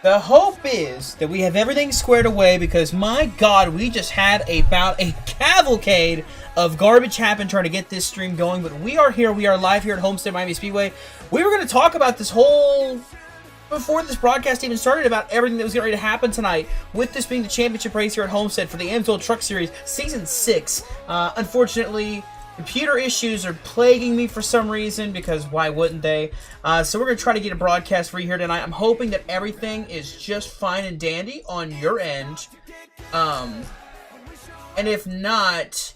The hope is that we have everything squared away because, my God, we just had about a cavalcade of garbage happen trying to get this stream going. But we are here. We are live here at Homestead Miami Speedway. We were going to talk about this whole... before this broadcast even started, about everything that was getting ready to happen tonight, with this being the championship race here at Homestead for the AMSOIL Truck Series Season 6. Unfortunately, computer issues are plaguing me for some reason, because why wouldn't they? So we're going to try to get a broadcast for you here tonight. I'm hoping that everything is just fine and dandy on your end. And if not,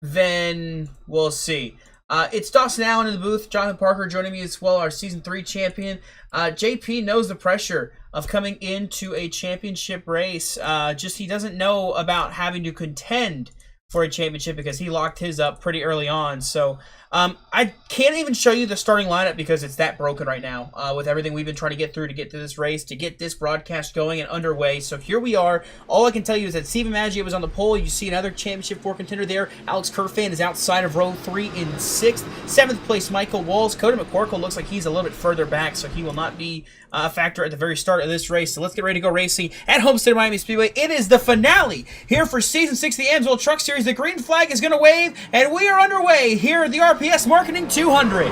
then we'll see. It's Dawson Allen in the booth, Jonathan Parker joining me as well, our Season 3 champion. JP knows the pressure of coming into a championship race. Just he doesn't know about having to contend for a championship because he locked his up pretty early on. So I can't even show you the starting lineup because it's that broken right now with everything we've been trying to get through to get to this race, to get this broadcast going and underway. So here we are. All I can tell you is that Steven Maggia was on the pole. You see another championship 4 contender there. Alex Kerfan is outside of row 3 in 6th. 7th place, Michael Walls. Cody McCorkle looks like he's a little bit further back, so he will not be a factor at the very start of this race. So let's get ready to go racing at Homestead Miami Speedway. It is the finale here for Season 6 of the AMSOIL Truck Series. The green flag is going to wave, and we are underway here at the RPS Marketing 200.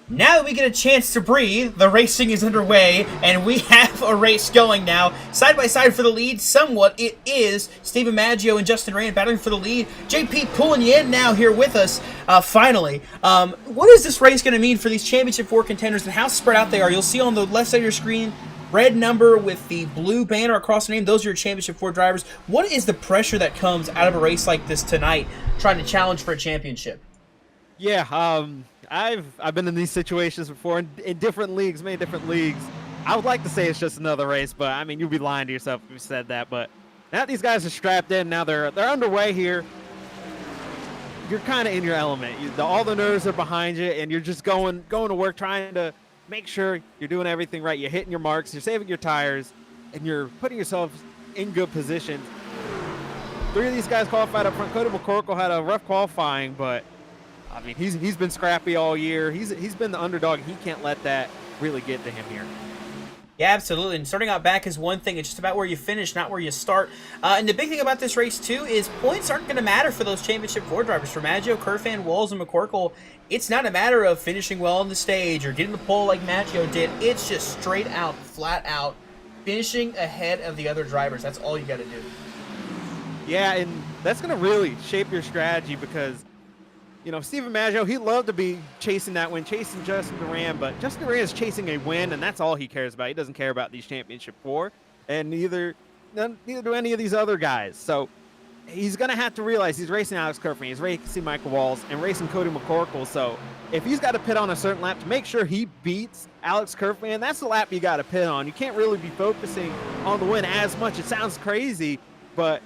Now that we get a chance to breathe, the racing is underway, and we have a race going now. Side by side for the lead, somewhat, it is Stephen Maggio and Justin Rand battling for the lead. JP pulling you in now here with us, finally. What is this race going to mean for these Championship 4 contenders and how spread out they are? You'll see on the left side of your screen, red number with the blue banner across the name. Those are your Championship 4 drivers. What is the pressure that comes out of a race like this tonight, trying to challenge for a championship? Yeah, I've been in these situations before in different leagues, many different leagues. I would like to say it's just another race, but I mean, you'd be lying to yourself if you said that. But now these guys are strapped in, now they're underway here. You're kind of in your element. All the nerves are behind you, and you're just going to work, trying to make sure you're doing everything right. You're hitting your marks, you're saving your tires, and you're putting yourself in good positions. 3 of these guys qualified up front. Cody McCorkle had a rough qualifying, but I mean, he's been scrappy all year. He's been the underdog. He can't let that really get to him here. Yeah, absolutely. And starting out back is one thing. It's just about where you finish, not where you start. And the big thing about this race, too, is points aren't going to matter for those Championship 4 drivers. For Maggio, Kerfan, Walls, and McCorkle, it's not a matter of finishing well on the stage or getting the pole like Maggio did. It's just straight out, flat out, finishing ahead of the other drivers. That's all you got to do. Yeah, and that's going to really shape your strategy because, you know, Stephen Maggio, he'd love to be chasing that win, chasing Justin Duran, but Justin Duran is chasing a win, and that's all he cares about. He doesn't care about these Championship 4, and neither do any of these other guys. So he's going to have to realize he's racing Alex Kerfan, he's racing Michael Walls, and racing Cody McCorkle. So if he's got to pit on a certain lap to make sure he beats Alex Kerfan, that's the lap you got to pit on. You can't really be focusing on the win as much. It sounds crazy, but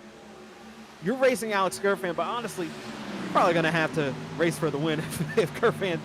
you're racing Alex Kerfan, but honestly, probably going to have to race for the win if Kerfan's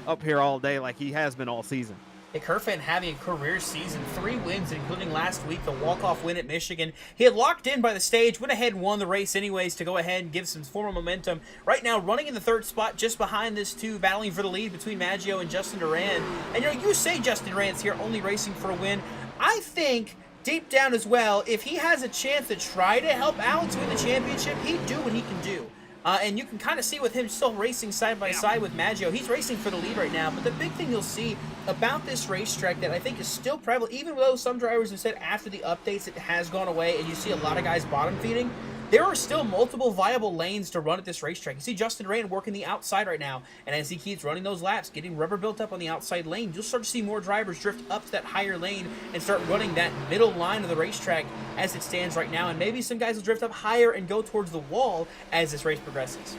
up here all day like he has been all season. Yeah, Kerfan having a career season, 3 wins, including last week, the walk-off win at Michigan. He had locked in by the stage, went ahead and won the race anyways to go ahead and give some formal momentum. Right now, running in the 3rd spot, just behind this 2, battling for the lead between Maggio and Justin Duran. And you know, you say Justin Duran's here only racing for a win. I think deep down as well, if he has a chance to try to help Alex win the championship, he'd do what he can do. And you can kind of see with him still racing side by side with Maggio. He's racing for the lead right now. But the big thing you'll see about this racetrack that I think is still prevalent, even though some drivers have said after the updates it has gone away and you see a lot of guys bottom feeding, there are still multiple viable lanes to run at this racetrack. You see Justin Rand working the outside right now, and as he keeps running those laps, getting rubber built up on the outside lane, you'll start to see more drivers drift up to that higher lane and start running that middle line of the racetrack as it stands right now, and maybe some guys will drift up higher and go towards the wall as this race progresses.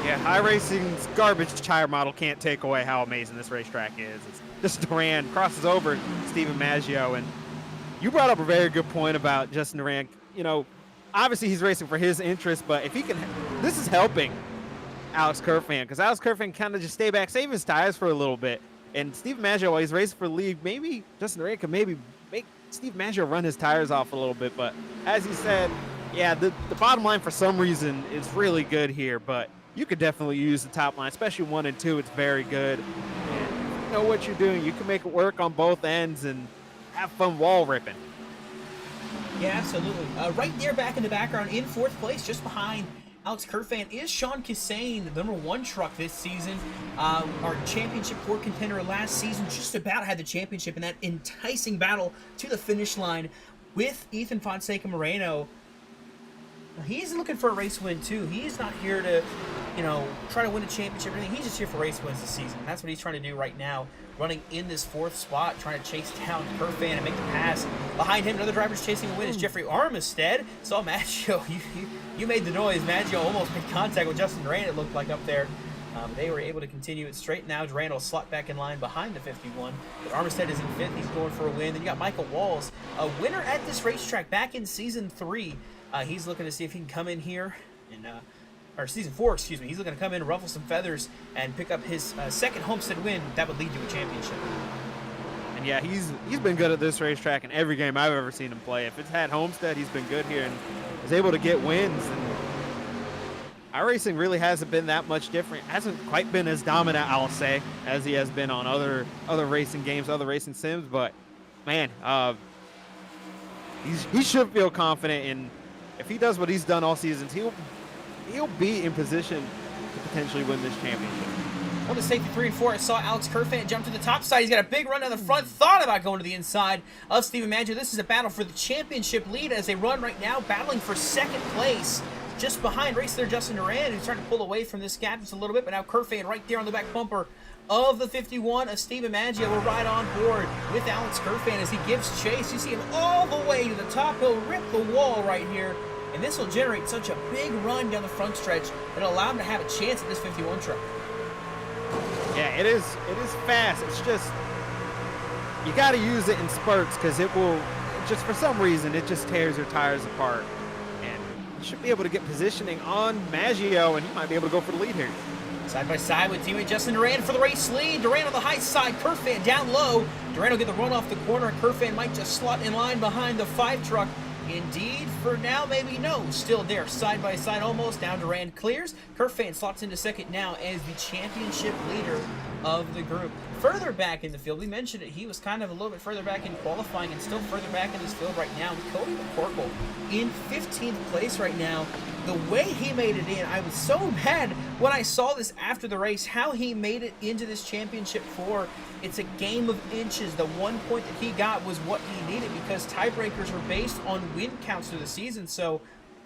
Yeah, iRacing's garbage tire model can't take away how amazing this racetrack is. It's just Duran crosses over Stephen Maggio, and you brought up a very good point about Justin Duran. You know, obviously he's racing for his interest, but if he can, this is helping Alex Kerfan because Alex Kerfan kind of just stay back, save his tires for a little bit. And Steve Maggio, while he's racing for the league, maybe Justin Duran could maybe make Steve Maggio run his tires off a little bit. But as he said, yeah, the bottom line for some reason is really good here, but you could definitely use the top line, especially 1 and 2. It's very good. And you know what you're doing. You can make it work on both ends and have fun wall ripping. Yeah, absolutely. Right there back in the background in 4th place, just behind Alex Kerfan, is Sean Kissane, the number 1 truck this season. Our Championship 4 contender last season, just about had the championship in that enticing battle to the finish line with Ethan Fonseca Moreno. He's looking for a race win, too. He's not here to, you know, try to win a championship or anything. He's just here for race wins this season. That's what he's trying to do right now, running in this 4th spot, trying to chase down Kerfan and make the pass. Behind him, another driver's chasing a win is Jeffrey Armistead. Saw Maggio. You made the noise. Maggio almost made contact with Justin Duran, it looked like, up there. They were able to continue it straight now. Duran will slot back in line behind the 51. But Armistead is in 5th. He's going for a win. Then you got Michael Walls, a winner at this racetrack back in Season 3. He's looking to see if he can come in here and, or Season 4, excuse me. He's looking to come in, ruffle some feathers, and pick up his 2nd Homestead win. That would lead to a championship. And yeah, he's been good at this racetrack in every game I've ever seen him play. If it's had Homestead, he's been good here and is able to get wins. And iRacing really hasn't been that much different. Hasn't quite been as dominant, I'll say, as he has been on other racing games, other racing sims. But man, he should feel confident, and if he does what he's done all seasons, he'll be in position to potentially win this championship. On the safety 3 and 4, I saw Alex Kerfan jump to the top side. He's got a big run down the front. Thought about going to the inside of Steven Maggio. This is a battle for the championship lead as they run right now, battling for second place. Just behind race there, Justin Duran, who's trying to pull away from this gap just a little bit, but now Kerfan right there on the back bumper of the 51 of Steven Maggio. We're right on board with Alex Kerfan as he gives chase. You see him all the way to the top. He'll rip the wall right here, and this will generate such a big run down the front stretch that'll allow him to have a chance at this 51 truck. Yeah, it is fast. It's just, you got to use it in spurts because it will, just for some reason, it just tears your tires apart. And you should be able to get positioning on Maggio, and he might be able to go for the lead here. Side by side with teammate Justin Duran for the race lead. Duran on the high side, Kerfan down low. Duran will get the run off the corner, and Kerfan might just slot in line behind the 5 truck. Indeed, for now, maybe no. Still there, side by side almost. Now Duran clears. Kerfan slots into second now as the championship leader of the group. Further back in the field, we mentioned it, he was kind of a little bit further back in qualifying and still further back in this field right now. Cody McCorkle in 15th place right now. The way he made it in, I was so mad when I saw this after the race, how he made it into this championship 4. It's a game of inches. The 1 point that he got was what he needed because tiebreakers are based on win counts through the season. So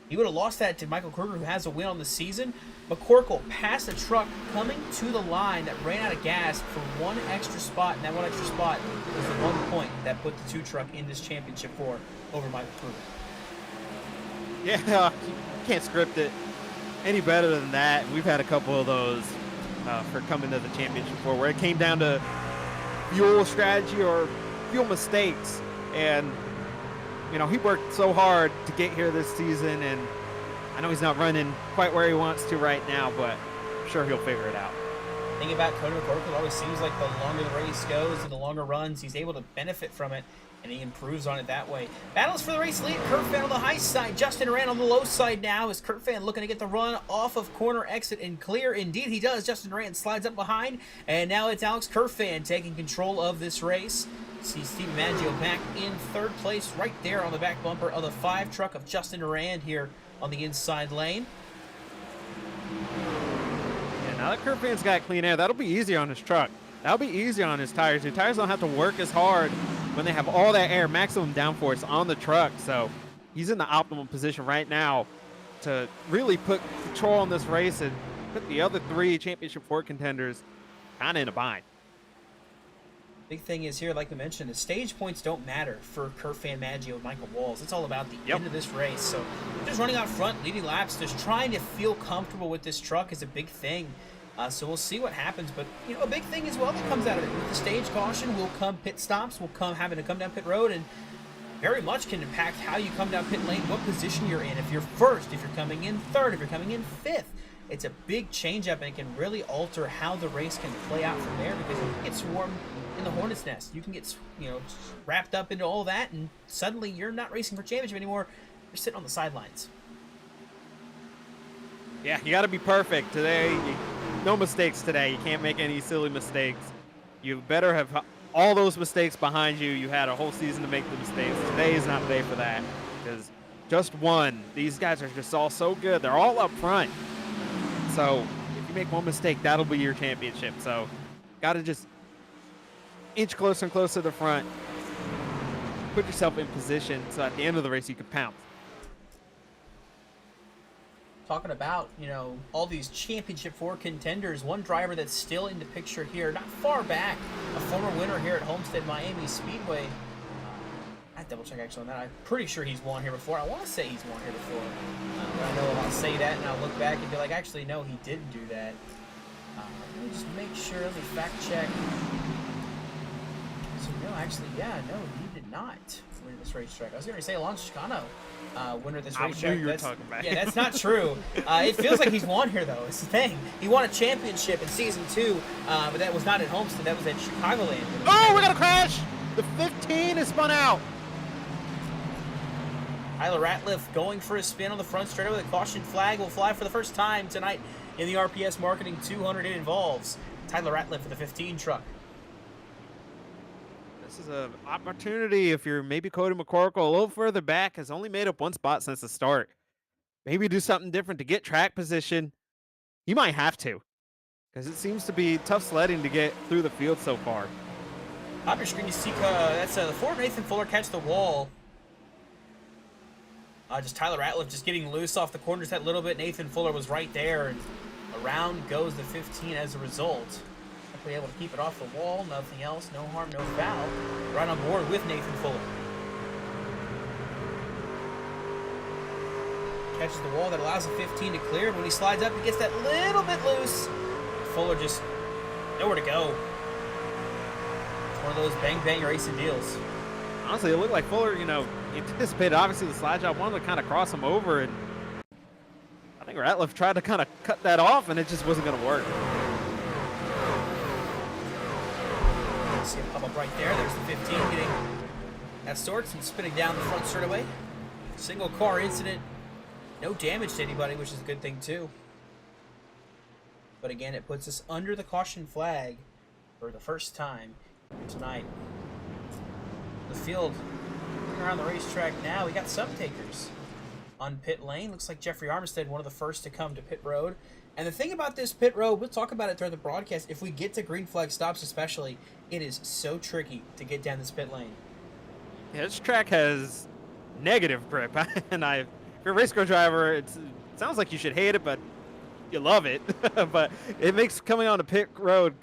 he would have lost that to Michael Kruger, who has a win on the season. McCorkle passed a truck coming to the line that ran out of gas for one extra spot, and that one extra spot was the 1 point that put the 2 truck in this championship 4 over Michael Kruger. Yeah, you can't script it any better than that. We've had a couple of those for coming to the championship 4 where it came down to fuel strategy or fuel mistakes. And, you know, he worked so hard to get here this season, and I know he's not running quite where he wants to right now, but I'm sure he'll figure it out. The thing about Cody McCorkle, it always seems like the longer the race goes and the longer runs, he's able to benefit from it, and he improves on it that way. Battles for the race lead. Kerfan on the high side. Justin Duran on the low side now. Is Kerfan looking to get the run off of corner exit and clear? Indeed, he does. Justin Duran slides up behind, and now it's Alex Kerfan taking control of this race. See Steven Maggio back in 3rd place right there on the back bumper of the 5 truck of Justin Duran here on the inside lane. Yeah, now that Kerfan's got clean air, that'll be easier on his truck. That'll be easier on his tires. Your tires don't have to work as hard when they have all that air, maximum downforce on the truck. So he's in the optimal position right now to really put control on this race and put the other 3 championship 4 contenders kind of in a bind. Big thing is here, like we mentioned, the stage points don't matter for Kerfan, Maggio, and Michael Walls. It's all about the end of this race. So just running out front, leading laps, just trying to feel comfortable with this truck is a big thing. So we'll see what happens. But, you know, a big thing as well that comes out of it. With the stage caution will come pit stops, will come having to come down pit road, and very much can impact how you come down pit lane, what position you're in. If you're first, if you're coming in 3rd, if you're coming in 5th. It's a big change-up, and it can really alter how the race can play out from there because you can get swarmed in the hornet's nest. You can get, you know, wrapped up into all that, and suddenly you're not racing for championship anymore. You're sitting on the sidelines. Yeah, you got to be perfect today. No mistakes today. You can't make any silly mistakes. You better have all those mistakes behind you. You had a whole season to make the mistakes. Today is not the day for that because just one. These guys are just all so good. They're all up front. So if you make one mistake, that'll be your championship. So got to just inch closer and closer to the front. Put yourself in position so at the end of the race you can pounce. Talking about, you know, all these championship 4 contenders, one driver that's still in the picture here, not far back, a former winner here at Homestead Miami Speedway. I double check actually on that. I'm pretty sure he's won here before. I want to say he's won here before. But I know I'll say that and I'll look back and be like, actually, no, he didn't do that. Let me just make sure. Let me fact check. So, no, actually, yeah, no, he did not win this racetrack. I was going to say Alonso Chicano winner this racetrack. I knew you were talking about. Yeah, that's not true. It feels like he's won here, though. It's the thing. He won a championship in Season 2, but that was not at Homestead. That was at Chicagoland. Oh, we got a crash! The 15 is spun out. Tyler Ratliff going for a spin on the front straightaway. The caution flag will fly for the first time tonight in the RPS Marketing 200. It involves Tyler Ratliff for the 15 truck. This is an opportunity if you're maybe Cody McCorkle a little further back, has only made up 1 spot since the start. Maybe do something different to get track position. You might have to. because it seems to be tough sledding to get through the field so far. On your screen, you see that's the Ford Nathan Fuller catch the wall. Just Tyler Ratliff just getting loose off the corners that little bit. Nathan Fuller was right there, and around goes the 15 as a result. Definitely able to keep it off the wall. Nothing else. No harm, no foul. Right on board with Nathan Fuller. Catches the wall that allows the 15 to clear. When he slides up, he gets that little bit loose. Fuller just nowhere to go. It's one of those bang-bang racing deals. Honestly, it looked like Fuller, anticipated obviously the slide job, wanted to kind of cross him over, and I think Ratliff tried to kind of cut that off, and it just wasn't going to work. See him pop up right there. There's the 15 getting that sorts and spinning down the front straightaway. Single car incident. No damage to anybody, which is a good thing too. But again, it puts us under the caution flag for the first time tonight. The field around the racetrack now. We got some takers on pit lane. Looks like Jeffrey Armistead, one of the first to come to pit road. And the thing about this pit road, we'll talk about it during the broadcast. If we get to green flag stops especially, it is so tricky to get down this pit lane. Yeah, this track has negative grip, and if you're a race car driver, it sounds like you should hate it, but you love it. But it makes coming on the pit road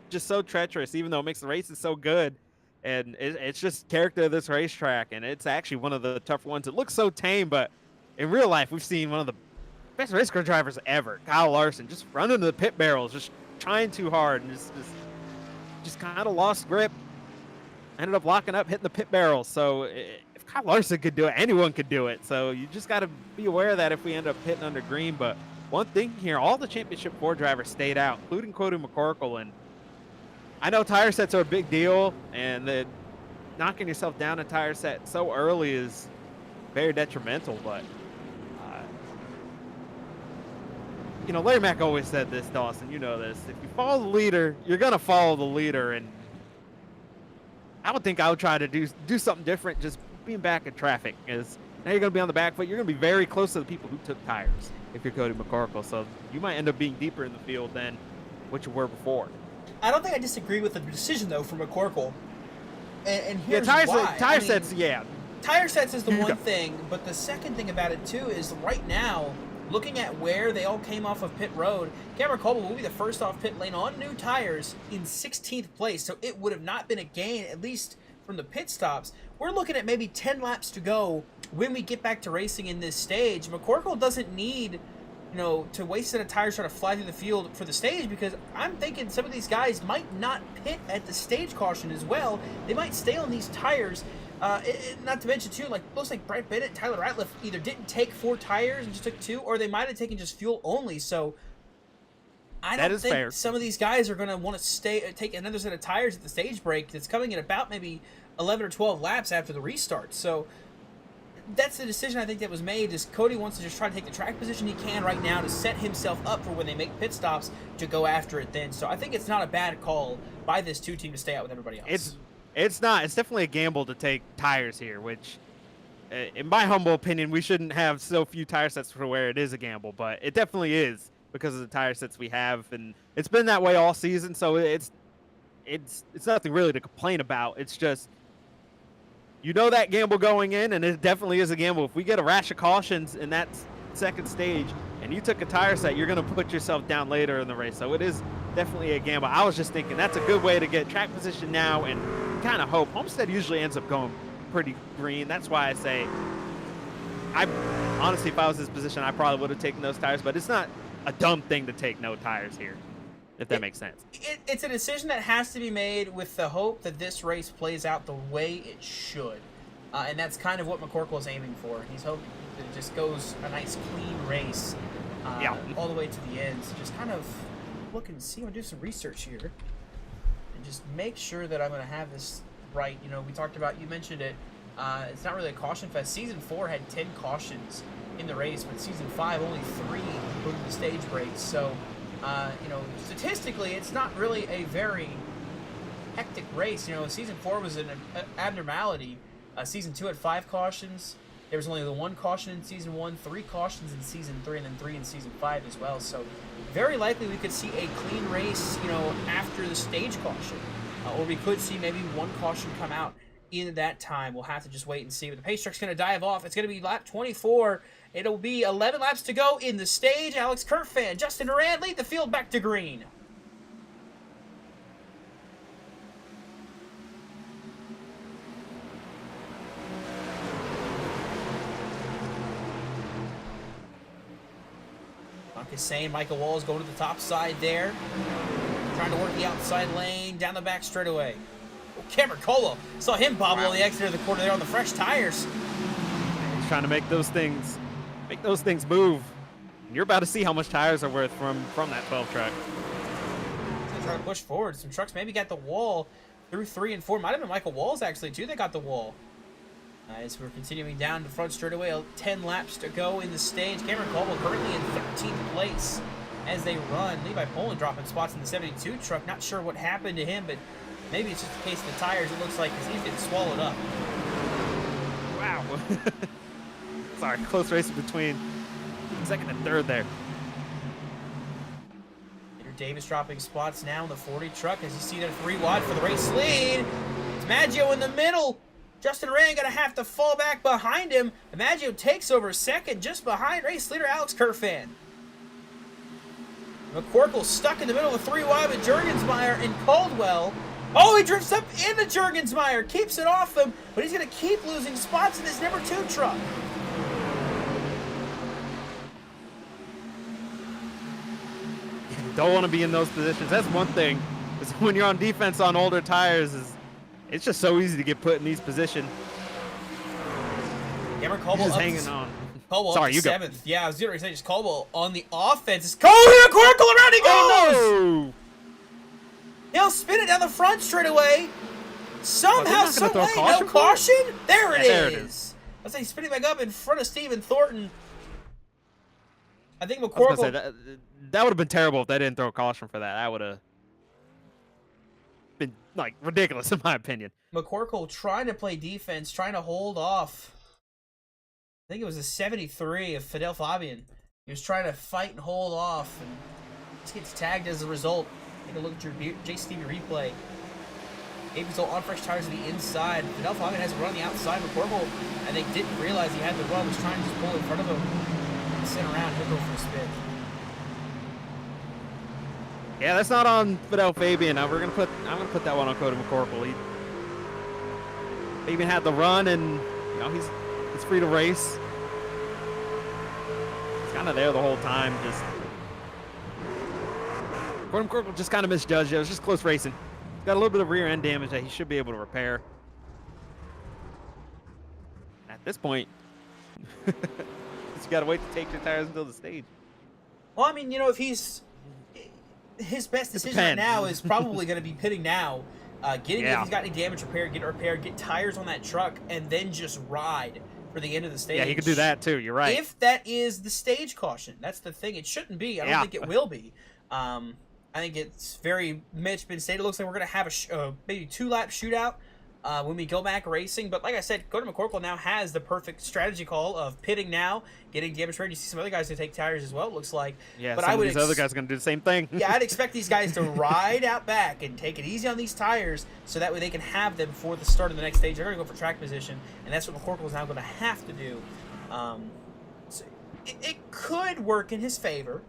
just so treacherous, even though it makes the races so good. And it's just character of this racetrack, and it's actually one of the tougher ones. It looks so tame, but in real life, we've seen one of the best race car drivers ever, Kyle Larson, just running to the pit barrels, just trying too hard, and just kind of lost grip. Ended up locking up, hitting the pit barrels. So if Kyle Larson could do it, anyone could do it. So you just got to be aware of that if we end up hitting under green. But one thing here, all the Championship 4 drivers stayed out, including Cody McCorkle, and I know tire sets are a big deal, and that knocking yourself down a tire set so early is very detrimental. But, Larry Mack always said this, Dawson, you know this. If you follow the leader, you're going to follow the leader. And I would think I would try to do something different, just being back in traffic. Because now you're going to be on the back foot. You're going to be very close to the people who took tires if you're Cody McCorkle. So you might end up being deeper in the field than what you were before. I don't think I disagree with the decision, though, from McCorkle. And here's tire why. sets, yeah. Tire sets is the one thing, but the second thing about it, too, is right now, looking at where they all came off of pit road, Cameron Coble will be the first off pit lane on new tires in 16th place, so it would have not been a gain, at least from the pit stops. We're looking at maybe 10 laps to go when we get back to racing in this stage. McCorkle doesn't need to waste a set of tires trying to fly through the field for the stage, because I'm thinking some of these guys might not pit at the stage caution as well. They might stay on these tires. Not to mention, too, looks like Brett Bennett and Tyler Ratliff either didn't take 4 tires and just took 2, or they might have taken just fuel only. So I don't think some of these guys are going to want to take another set of tires at the stage break that's coming in about maybe 11 or 12 laps after the restart. So that's the decision I think that was made, is Cody wants to just try to take the track position he can right now to set himself up for when they make pit stops to go after it then. So I think it's not a bad call by this 2 team to stay out with everybody else. It's not. It's definitely a gamble to take tires here, which, in my humble opinion, we shouldn't have so few tire sets for where it is a gamble, but it definitely is because of the tire sets we have, and it's been that way all season, so it's nothing really to complain about. It's just, that gamble going in, and it definitely is a gamble. If we get a rash of cautions in that second stage and you took a tire set, you're going to put yourself down later in the race. So it is definitely a gamble. I was just thinking that's a good way to get track position now and kind of hope. Homestead usually ends up going pretty green. That's why I say, honestly, if I was in this position, I probably would have taken those tires, but it's not a dumb thing to take no tires here, if that makes sense. It's a decision that has to be made with the hope that this race plays out the way it should. And that's kind of what McCorkle is aiming for. He's hoping that it just goes a nice, clean race all the way to the end. So just kind of look and see. I'm going to do some research here and just make sure that I'm going to have this right. We talked about, you mentioned it, it's not really a caution fest. Season 4 had 10 cautions in the race, but Season 5 only 3, including the stage breaks. So, statistically, it's not really a very hectic race. Season 4 was an abnormality. Season 2 had 5 cautions. There was only the 1 caution in Season 1, 3 cautions in Season 3, and then 3 in Season 5 as well. So very likely we could see a clean race, you know, after the stage caution. Or we could see maybe 1 caution come out in that time. We'll have to just wait and see. But the pace truck's going to dive off. It's going to be lap 24. It'll be 11 laps to go in the stage. Alex Kerfan, Justin Durand lead the field back to green. Is saying Michael Wall's going to the top side there. Trying to work the outside lane, down the back straightaway. Oh, Cameron Colo. Saw him bobble on the exit of the corner there on the fresh tires. He's trying to make those things move. And you're about to see how much tires are worth from that 12 truck. He's trying to push forward. Some trucks maybe got the wall through 3 and 4. Might have been Michael Walls actually too that got the wall. As we're continuing down the front straightaway, 10 laps to go in the stage. Cameron Caldwell currently in 13th place as they run. Levi Poland dropping spots in the 72 truck. Not sure what happened to him, but maybe it's just the case of the tires, it looks like, because he's getting swallowed up. Wow. Sorry, close race between second and third there. Peter Davis dropping spots now in the 40 truck as you see they're 3 wide for the race lead. It's Maggio in the middle. Justin Rand going to have to fall back behind him. Maggio takes over second just behind race leader Alex Kerfan. McCorkle stuck in the middle of 3 wide with Jurgensmeyer and Caldwell. Oh, he drifts up into Jurgensmeyer, keeps it off him, but he's going to keep losing spots in this number 2 truck. Don't want to be in those positions. That's one thing. Is when you're on defense on older tires, it's just so easy to get put in these positions. Cameron Caldwell just hanging on. Caldwell Sorry, up to you 7th. Yeah, I was going to say just Caldwell on the offense. It's McCorkle around he goes! Oh! He'll spin it down the front straight away. Somehow, some way, no caution? There it is. Let's say spinning back up in front of Stephen Thornton. I think McCorkle... that would have been terrible if they didn't throw a caution for that. That would have been, like, ridiculous in my opinion. McCorkle trying to play defense, trying to hold off. I think it was a 73 of Fidel Fabian. He was trying to fight and hold off, and just gets tagged as a result. Take a look at your JCTV replay. Abenzel on fresh tires to the inside. Fidel Fabian has to run on the outside. McCorkle, I think, didn't realize he had the run. Was trying to just pull in front of him and sit around. He'll go for a spin. Yeah, that's not on Fidel Fabian. I'm gonna put that one on Cody McCorkle. He even had the run, and you know he's free to race. He's kind of there the whole time. Just Cody McCorkle just kind of misjudged it. It was just close racing. He's got a little bit of rear end damage that he should be able to repair. At this point, you got to wait to take your tires until the stage. Well, I mean, you know, if his best decision right now is probably going to be pitting now, if he's got any damage repaired, get it repaired, get tires on that truck, and then just ride for the end of the stage. Yeah, he could do that too. You're right. If that is the stage caution, that's the thing. It shouldn't be. I don't think it will be. I think it's very much been stated. It looks like we're going to have a maybe 2-lap shootout when we go back racing. But like I said, Cody McCorkle now has the perfect strategy call of pitting now, getting damage repair. You see some other guys who take tires as well, it looks like. Yeah, but some of these other guys are going to do the same thing. Yeah, I'd expect these guys to ride out back and take it easy on these tires so that way they can have them before the start of the next stage. They're going to go for track position, and that's what McCorkle is now going to have to do. So it could work in his favor,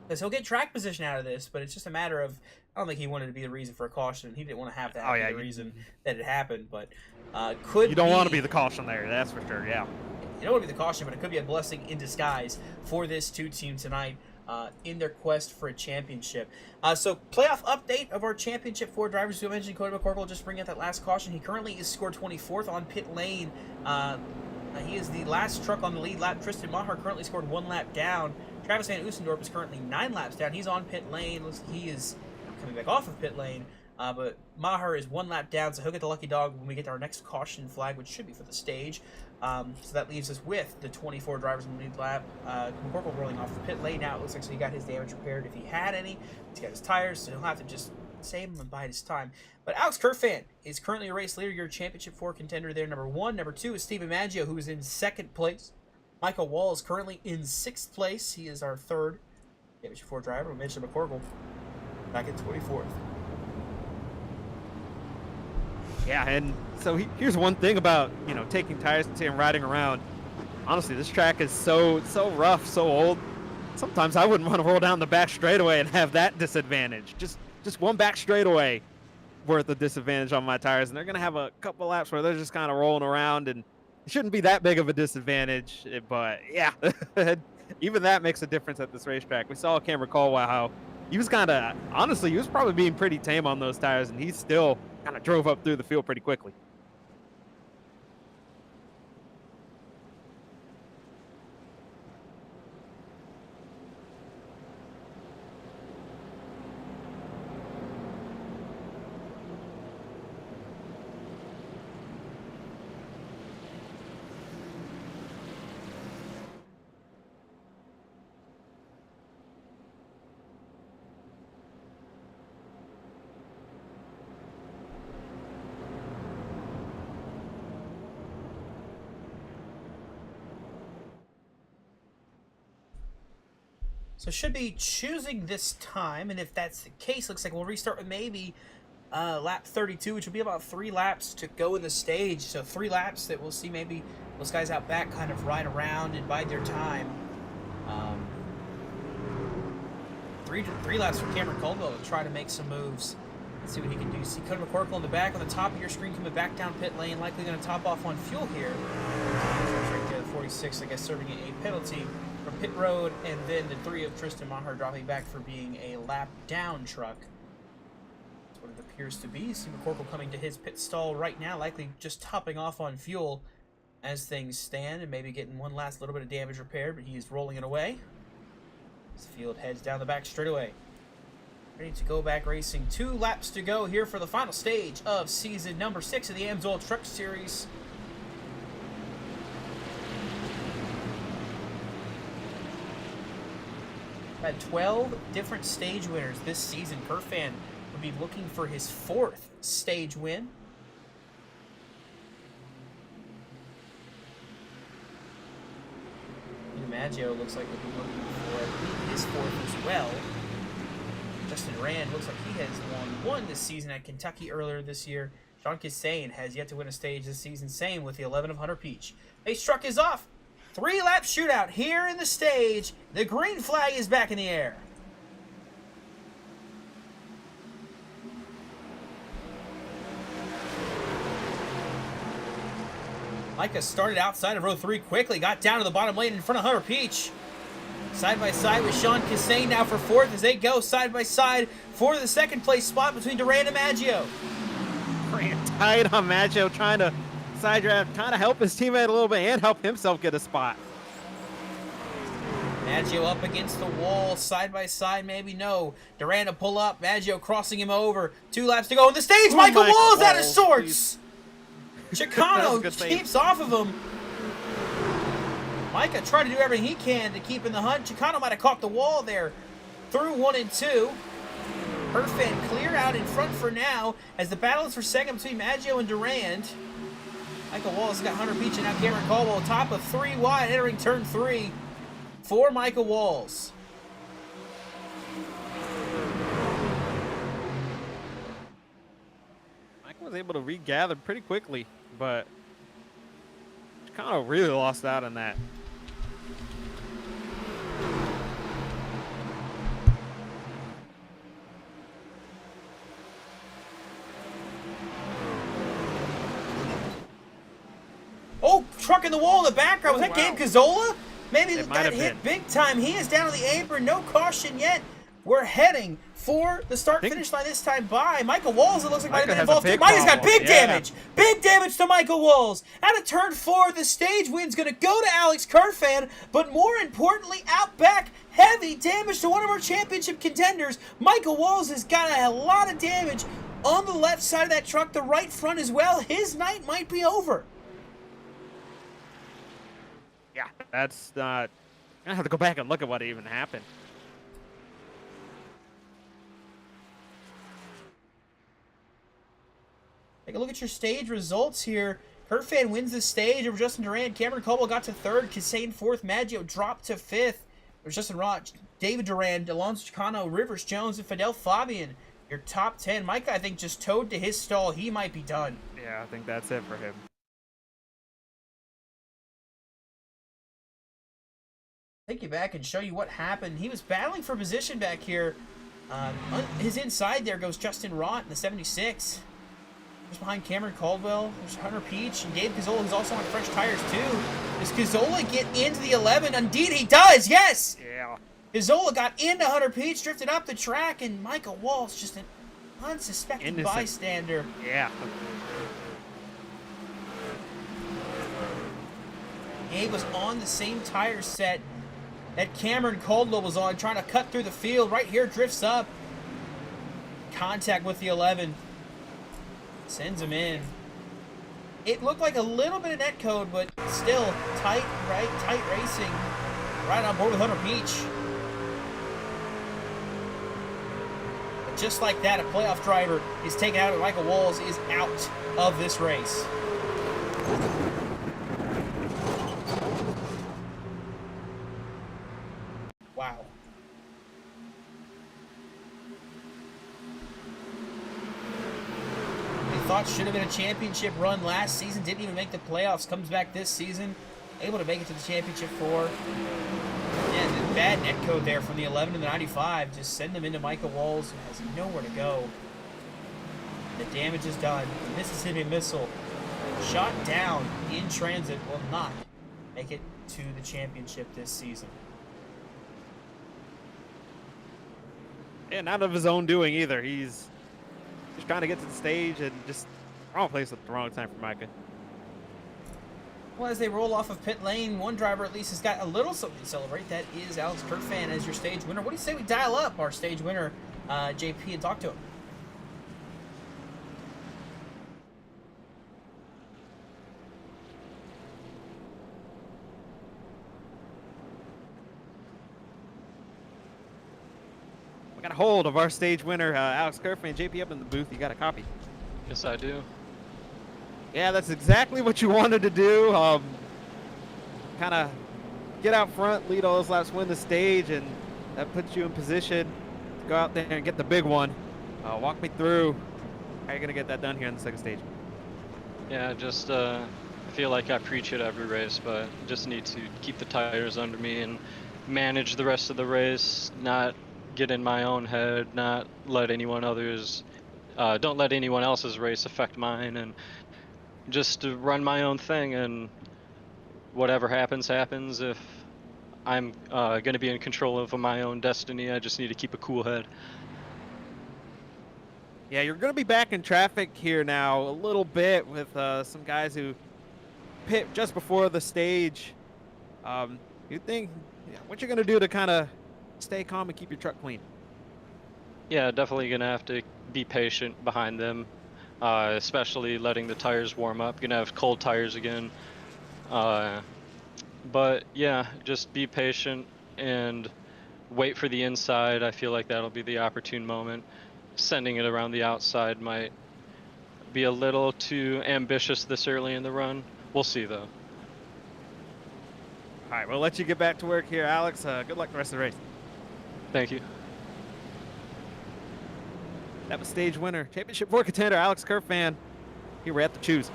because he'll get track position out of this, but it's just a matter of, I don't think he wanted to be the reason for a caution. He didn't want to have that be the reason that it happened, but You don't want to be the caution there, that's for sure, yeah. You don't want to be the caution, but it could be a blessing in disguise for this 2 team tonight in their quest for a championship. So playoff update of our championship 4 drivers. We mentioned Cody McCorkle just bringing out that last caution. He currently is scored 24th on pit lane. He is the last truck on the lead lap. Tristan Maher currently scored 1 lap down. Travis Van Oostendorp is currently 9 laps down. He's on pit lane. He is coming back off of pit lane. But Maher is 1 lap down, so he'll get the lucky dog when we get to our next caution flag, which should be for the stage. So that leaves us with the 24 drivers in the lead lap. McCorkle rolling off the pit lane now. It looks like so he got his damage repaired if he had any. He's got his tires, so he'll have to just save him and bide his time. But Alex Kerfan is currently a race leader, your Championship 4 contender there, number 1. Number 2 is Steven Maggio, who is in 2nd place. Michael Wall is currently in 6th place. He is our 3rd Championship 4 driver. We mentioned McCorkle back at 24th. Yeah, and so here's one thing about, taking tires and riding around. Honestly, this track is so rough, so old. Sometimes I wouldn't want to roll down the back straightaway and have that disadvantage. Just one back straightaway worth of disadvantage on my tires, and they're gonna have a couple laps where they're just kind of rolling around, and it shouldn't be that big of a disadvantage. But yeah, even that makes a difference at this racetrack. We saw Cameron Caldwell how he was honestly, he was probably being pretty tame on those tires, and he still kind of drove up through the field pretty quickly. So should be choosing this time, and if that's the case, looks like we'll restart with maybe lap 32, which will be about 3 laps to go in the stage. So 3 laps that we'll see maybe those guys out back kind of ride around and bide their time. Three laps for Cameron Caldwell to try to make some moves. Let's see what he can do. See Cody McCorkle in the back on the top of your screen coming back down pit lane, likely going to top off on fuel here. Right there, 46, I guess, serving a penalty from pit road, and then the 3 of Tristan Maher dropping back for being a lap down truck. That's what it appears to be. See McCorkle coming to his pit stall right now, likely just topping off on fuel as things stand, and maybe getting one last little bit of damage repaired, but he's rolling it away. This field heads down the back straightaway. Ready to go back racing. 2 laps to go here for the final stage of season number 6 of the AMSOIL Truck Series. Had 12 different stage winners this season. Kerfan would be looking for his 4th stage win. Maggio looks like we'll be looking for his 4th as well. Justin Rand looks like he has won 1 this season at Kentucky earlier this year. Sean Kissane has yet to win a stage this season, same with the 11 of Hunter Peach. Pace truck is off. 3-lap shootout here in the stage. The green flag is back in the air. Micah started outside of row 3 quickly, got down to the bottom lane in front of Hunter Peach. Side by side with Sean Kissane now for 4th as they go side by side for the 2nd place spot between Durand and Maggio. Ran tight on Maggio, trying to side draft, trying to help his teammate a little bit and help himself get a spot. Maggio up against the wall, side by side, maybe no. Durand to pull up, Maggio crossing him over. 2 laps to go in the stage. Michael Wall's out of sorts. Chicano keeps off of him. Micah tried to do everything he can to keep in the hunt. Chicano might have caught the wall there through 1 and 2. Kerfan clear out in front for now as the battle is for 2nd between Maggio and Durand. Michael Walls got Hunter Peach and now Cameron Caldwell top of 3 wide entering turn 3 for Michael Walls. Michael was able to regather pretty quickly, but Chicano really lost out on that. Oh, truck in the wall in the background. Was that Gabe Cazzola? Maybe It might got have hit been. big time. He is down on the apron. No caution yet. We're heading for the start-finish line this time by Michael Walls. It looks like might have been involved too. Micah's got big damage. Big damage to Michael Walls. Out of turn 4, the stage win's going to go to Alex Kerfan, but more importantly, out back, heavy damage to one of our championship contenders. Michael Walls has got a lot of damage on the left side of that truck, the right front as well. His night might be over. Yeah, that's not. I have to go back and look at what even happened. Take a look at your stage results here. Kurt Fan wins the stage over Justin Durant. Cameron Caldwell got to 3rd. Kassane 4th. Maggio dropped to 5th. There's Justin Roch, David Durant, Alonso Chicano, Rivers Jones, and Fidel Fabian. Your top 10. Micah, I think, just towed to his stall. He might be done. Yeah, I think that's it for him. Take you back and show you what happened. He was battling for position back here. His inside there goes Justin Rott in the 76. Just behind Cameron Caldwell, there's Hunter Peach, and Dave Cazzola, who's also on fresh tires too. Does Cazzola get into the 11? Indeed he does, yes! Yeah. Cazzola got into Hunter Peach, drifted up the track, and Michael Walsh, just an unsuspecting bystander. Yeah. Gabe was on the same tire set that Cameron Caldwell was on, trying to cut through the field. Right here, drifts up. Contact with the 11. Sends him in. It looked like a little bit of netcode, but still tight, right? Tight racing. Right on board with Hunter Peach. But just like that, a playoff driver is taken out, and Michael Walls is out of this race. Wow. Thought should have been a championship run last season, didn't even make the playoffs, comes back this season, able to make it to the championship 4. Yeah, the bad netcode there from the 11 to the 95, just send them into Michael Walls, who has nowhere to go. The damage is done. The Mississippi Missile, shot down in transit, will not make it to the championship this season. And not of his own doing either. He's just trying to get to the stage and just wrong place at the wrong time for Micah. Well, as they roll off of pit lane, one driver at least has got a little something to celebrate. That is Alex Kurtfan as your stage winner. What do you say we dial up our stage winner, JP, and talk to him? Got a hold of our stage winner, Alex Kurtfan. JP, up in the booth. You got a copy? Yes, I do. Yeah, that's exactly what you wanted to do. Kind of get out front, lead all those laps, win the stage, and that puts you in position to go out there and get the big one. Walk me through how you're going to get that done here in the second stage. Yeah, just I feel like I preach it every race, but just need to keep the tires under me and manage the rest of the race, not get in my own head, not let don't let anyone else's race affect mine, and just to run my own thing, and whatever happens, happens. If I'm going to be in control of my own destiny, I just need to keep a cool head. Yeah, you're going to be back in traffic here now a little bit with some guys who pit just before the stage. You think, what you're going to do to kind of stay calm and keep your truck clean? Yeah, definitely gonna have to be patient behind them, especially letting the tires warm up. Gonna have cold tires again, but yeah, just be patient and wait for the inside. I feel like that'll be the opportune moment. Sending it around the outside might be a little too ambitious this early in the run. We'll see though. All right, we'll let you get back to work here, Alex. Good luck the rest of the race. Thank you. That was stage winner, championship 4 contender, Alex Kurtfan. Here we're at the choose.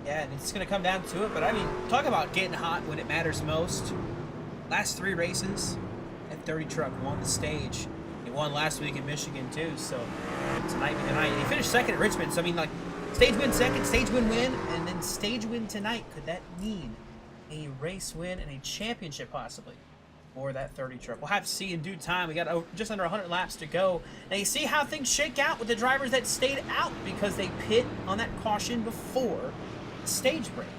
Yeah, and it's going to come down to it, but I mean, talk about getting hot when it matters most. Last 3 races, that 30 truck won the stage. He won last week in Michigan too, so tonight, he finished second at Richmond, so I mean, like, stage win second, stage win, and then stage win tonight. Could that mean a race win and a championship possibly for that 30 truck? We'll have to see in due time. We got just under 100 laps to go. Now you see how things shake out with the drivers that stayed out because they pit on that caution before the stage break.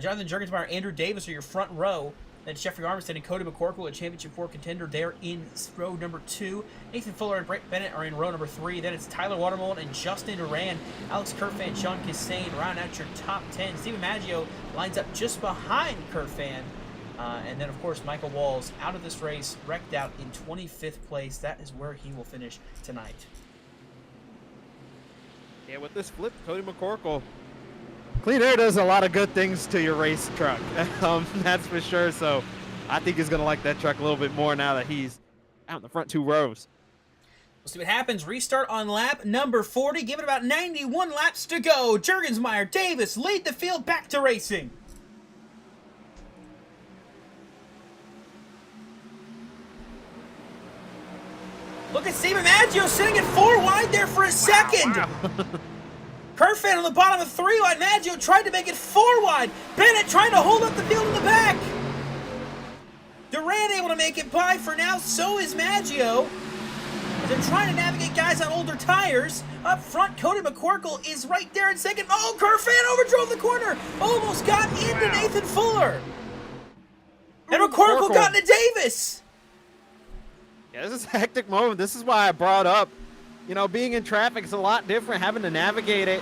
Jonathan Jurgensmeyer, Andrew Davis are your front row. Then Jeffrey Armstead and Cody McCorkle, a championship 4 contender, they're in row number 2. Nathan Fuller and Brett Bennett are in row number 3. Then it's Tyler Watermold and Justin Duran, Alex Kurtfan, Sean Kassane round out your top 10. Steven Maggio lines up just behind Kurtfan. And then, of course, Michael Walls out of this race, wrecked out in 25th place. That is where he will finish tonight. Yeah, with this flip, Cody McCorkle, Clean Air does a lot of good things to your race truck. That's for sure. So I think he's going to like that truck a little bit more now that he's out in the front 2 rows. We'll see what happens. Restart on lap number 40. Give it about 91 laps to go. Jurgensmeyer, Davis lead the field back to racing. Look at Steven Maggio sitting at 4 wide there for a second. Wow. Kerfan on the bottom of 3 wide. Maggio tried to make it 4 wide. Bennett trying to hold up the field in the back. Durant able to make it by for now. So is Maggio. They're trying to navigate guys on older tires. Up front, Cody McCorkle is right there in second. Oh, Kerfan overdrove the corner. Almost got into Nathan Fuller. And McCorkle got into Davis. Yeah, this is a hectic moment. This is why I brought up, being in traffic is a lot different, having to navigate it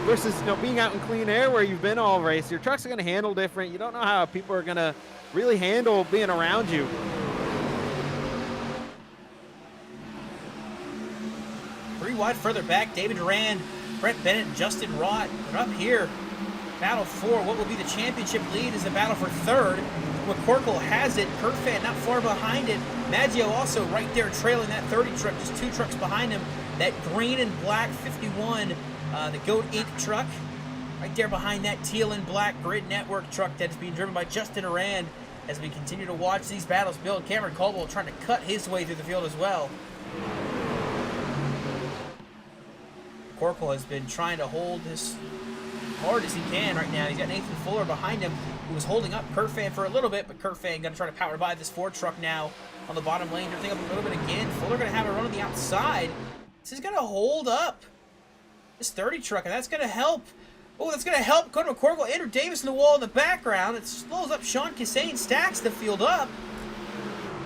versus, being out in clean air where you've been all race. Your trucks are going to handle different. You don't know how people are going to really handle being around you. 3 wide further back, David Duran, Brett Bennett, and Justin Rott. But up here, battle for what will be the championship lead is a battle for 3rd. McCorkle has it. Kerfan not far behind it. Maggio also right there trailing that 30 truck, just 2 trucks behind him. That green and black 51, the Goat Inc. truck. Right there behind that teal and black Grid Network truck that's being driven by Justin Duran. As we continue to watch these battles build, Cameron Caldwell trying to cut his way through the field as well. McCorkle has been trying to hold this hard as he can right now. He's got Nathan Fuller behind him, who was holding up Kerfan for a little bit, but Kerfan going to try to power by this Ford truck now on the bottom lane. Everything up a little bit again. Fuller going to have a run on the outside. This is going to hold up this 30 truck, and that's going to help. Oh, that's going to help Cody McCorkle. Andrew Davis in the wall in the background. It slows up Sean Kissane, stacks the field up.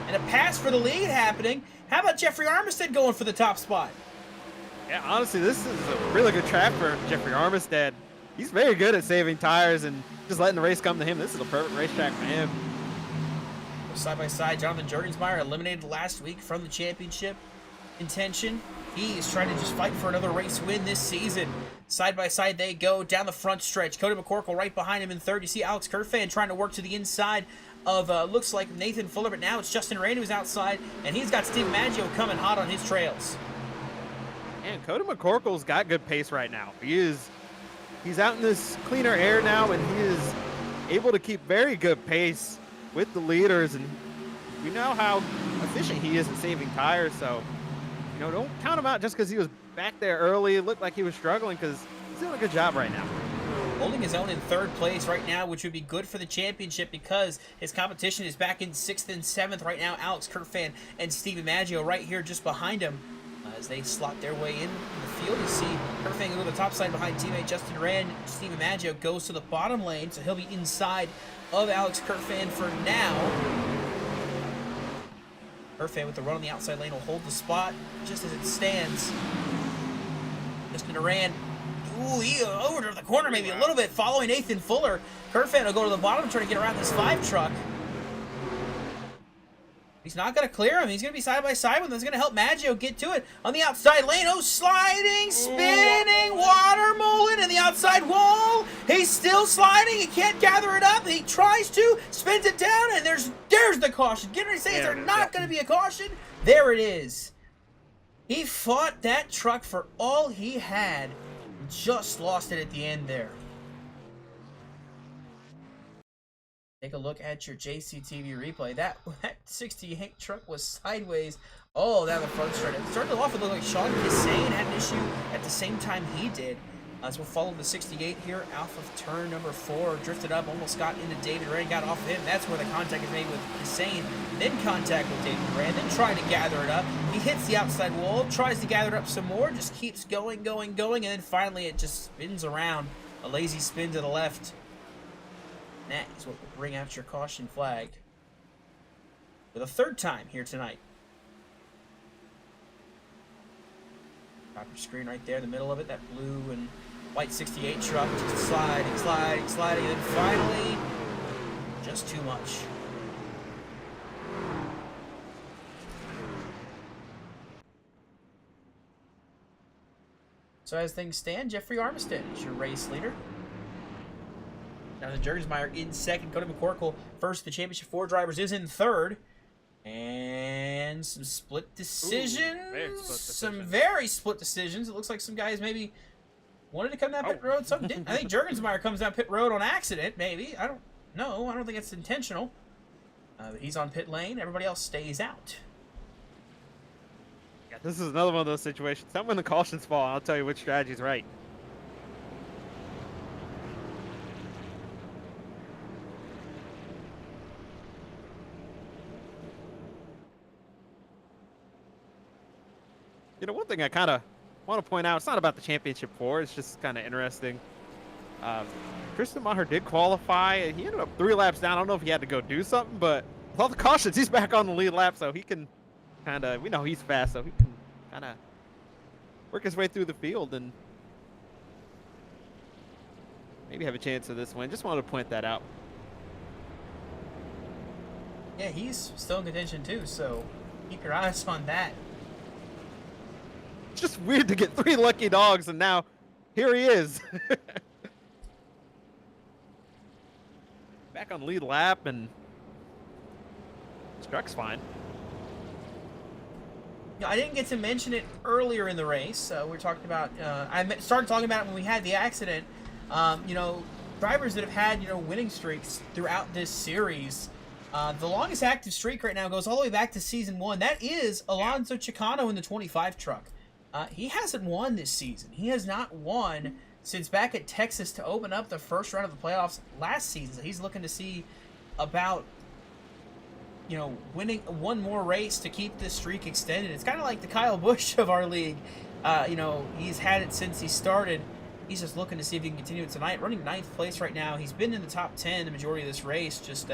And a pass for the lead happening. How about Jeffrey Armistead going for the top spot? Yeah, honestly, this is a really good trap for Jeffrey Armistead. He's very good at saving tires and just letting the race come to him. This is a perfect racetrack for him. Side by side, Jonathan Jurgensmeyer eliminated last week from the championship contention. He is trying to just fight for another race win this season. Side by side they go down the front stretch. Cody McCorkle right behind him in 3rd. You see Alex Kerfan trying to work to the inside of, looks like Nathan Fuller, but now it's Justin Rand who's outside, and he's got Steve Maggio coming hot on his trails. And Cody McCorkle's got good pace right now. He's out in this cleaner air now, and he is able to keep very good pace with the leaders, and we know how efficient he is at saving tires, so don't count him out just because he was back there early. It looked like he was struggling because he's doing a good job right now. Holding his own in 3rd place right now, which would be good for the championship because his competition is back in 6th and 7th right now. Alex Kerfan and Steven Maggio right here just behind him. As they slot their way in the field, you see Kerfan go to the top side behind teammate Justin Rand. Steven Maggio goes to the bottom lane, so he'll be inside of Alex Kerfan for now. Kerfan with the run on the outside lane will hold the spot just as it stands. Justin Rand, ooh, he over to the corner maybe a little bit, following Nathan Fuller. Kerfan will go to the bottom, trying to get around this 5 truck. He's not going to clear him. He's going to be side by side with him. That's going to help Maggio get to it on the outside lane. Oh, sliding, spinning, water mullet in the outside wall. He's still sliding. He can't gather it up. He tries to, spins it down, and there's the caution. Get ready to say, is there not going to be a caution? There it is. He fought that truck for all he had. Just lost it at the end there. Take a look at your JCTV replay. That 68 truck was sideways all down the front stretch. It started off, it looked like Sean Kissane had an issue at the same time he did. So we'll follow the 68 here off of turn number 4. Drifted up, almost got into David Rand, got off of him. That's where the contact is made with Kissane. Then contact with David Rand, then trying to gather it up. He hits the outside wall, tries to gather it up some more, just keeps going, and then finally it just spins around. A lazy spin to the left. That is what will bring out your caution flag for the 3rd time here tonight. Top your screen right there in the middle of it, that blue and white 68 truck just sliding, and then finally, just too much. So as things stand, Jeffrey Armistead is your race leader. Jonathan Jurgensmeyer in second. Cody McCorkle first. The Championship 4 drivers is in third. And some split decisions. Some very split decisions. It looks like some guys maybe wanted to come down pit road. Some didn't. I think Jurgensmeyer comes down pit road on accident, maybe. I don't know. I don't think it's intentional. But he's on pit lane. Everybody else stays out. Yeah, this is another one of those situations. Not when the cautions fall, I'll tell you which strategy's right. You know, one thing I kind of want to point out, it's not about the Championship 4, it's just kind of interesting. Tristan Maher did qualify. He ended up 3 laps down. I don't know if he had to go do something, but with all the cautions, he's back on the lead lap, so he can kind of, we know he's fast, so he can kind of work his way through the field and maybe have a chance of this win. Just wanted to point that out. Yeah, he's still in contention too, so keep your eyes on that. It's just weird to get 3 lucky dogs, and now here he is. Back on lead lap, and his truck's fine. I didn't get to mention it earlier in the race. We talked about, started talking about it when we had the accident. You know, drivers that have had, you know, winning streaks throughout this series. The longest active streak right now goes all the way back to season 1. That is Alonso Chicano in the 25 truck. He hasn't won this season. He has not won since back at Texas to open up the first round of the playoffs last season. So he's looking to see about, you know, winning one more race to keep this streak extended. It's kind of like the Kyle Busch of our league. You know, he's had it since he started. He's just looking to see if he can continue it tonight. Running 9th place right now. He's been in the top 10 the majority of this race. Just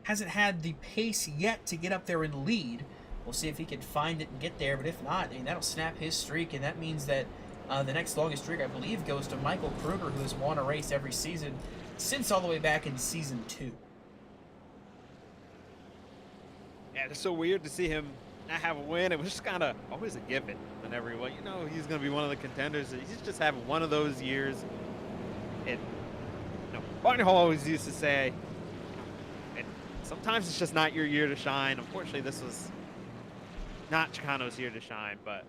hasn't had the pace yet to get up there and lead. We'll see if he can find it and get there, but if not, I mean, that'll snap his streak, and that means that the next longest streak, I believe, goes to Michael Kruger, who has won a race every season since all the way back in season 2. Yeah, it's so weird to see him not have a win. It was just kind of always a given on everyone. You know, he's going to be one of the contenders. He's just having one of those years. And, you know, Barney Hall always used to say, sometimes it's just not your year to shine. Unfortunately, this was not Chicano's year to shine, but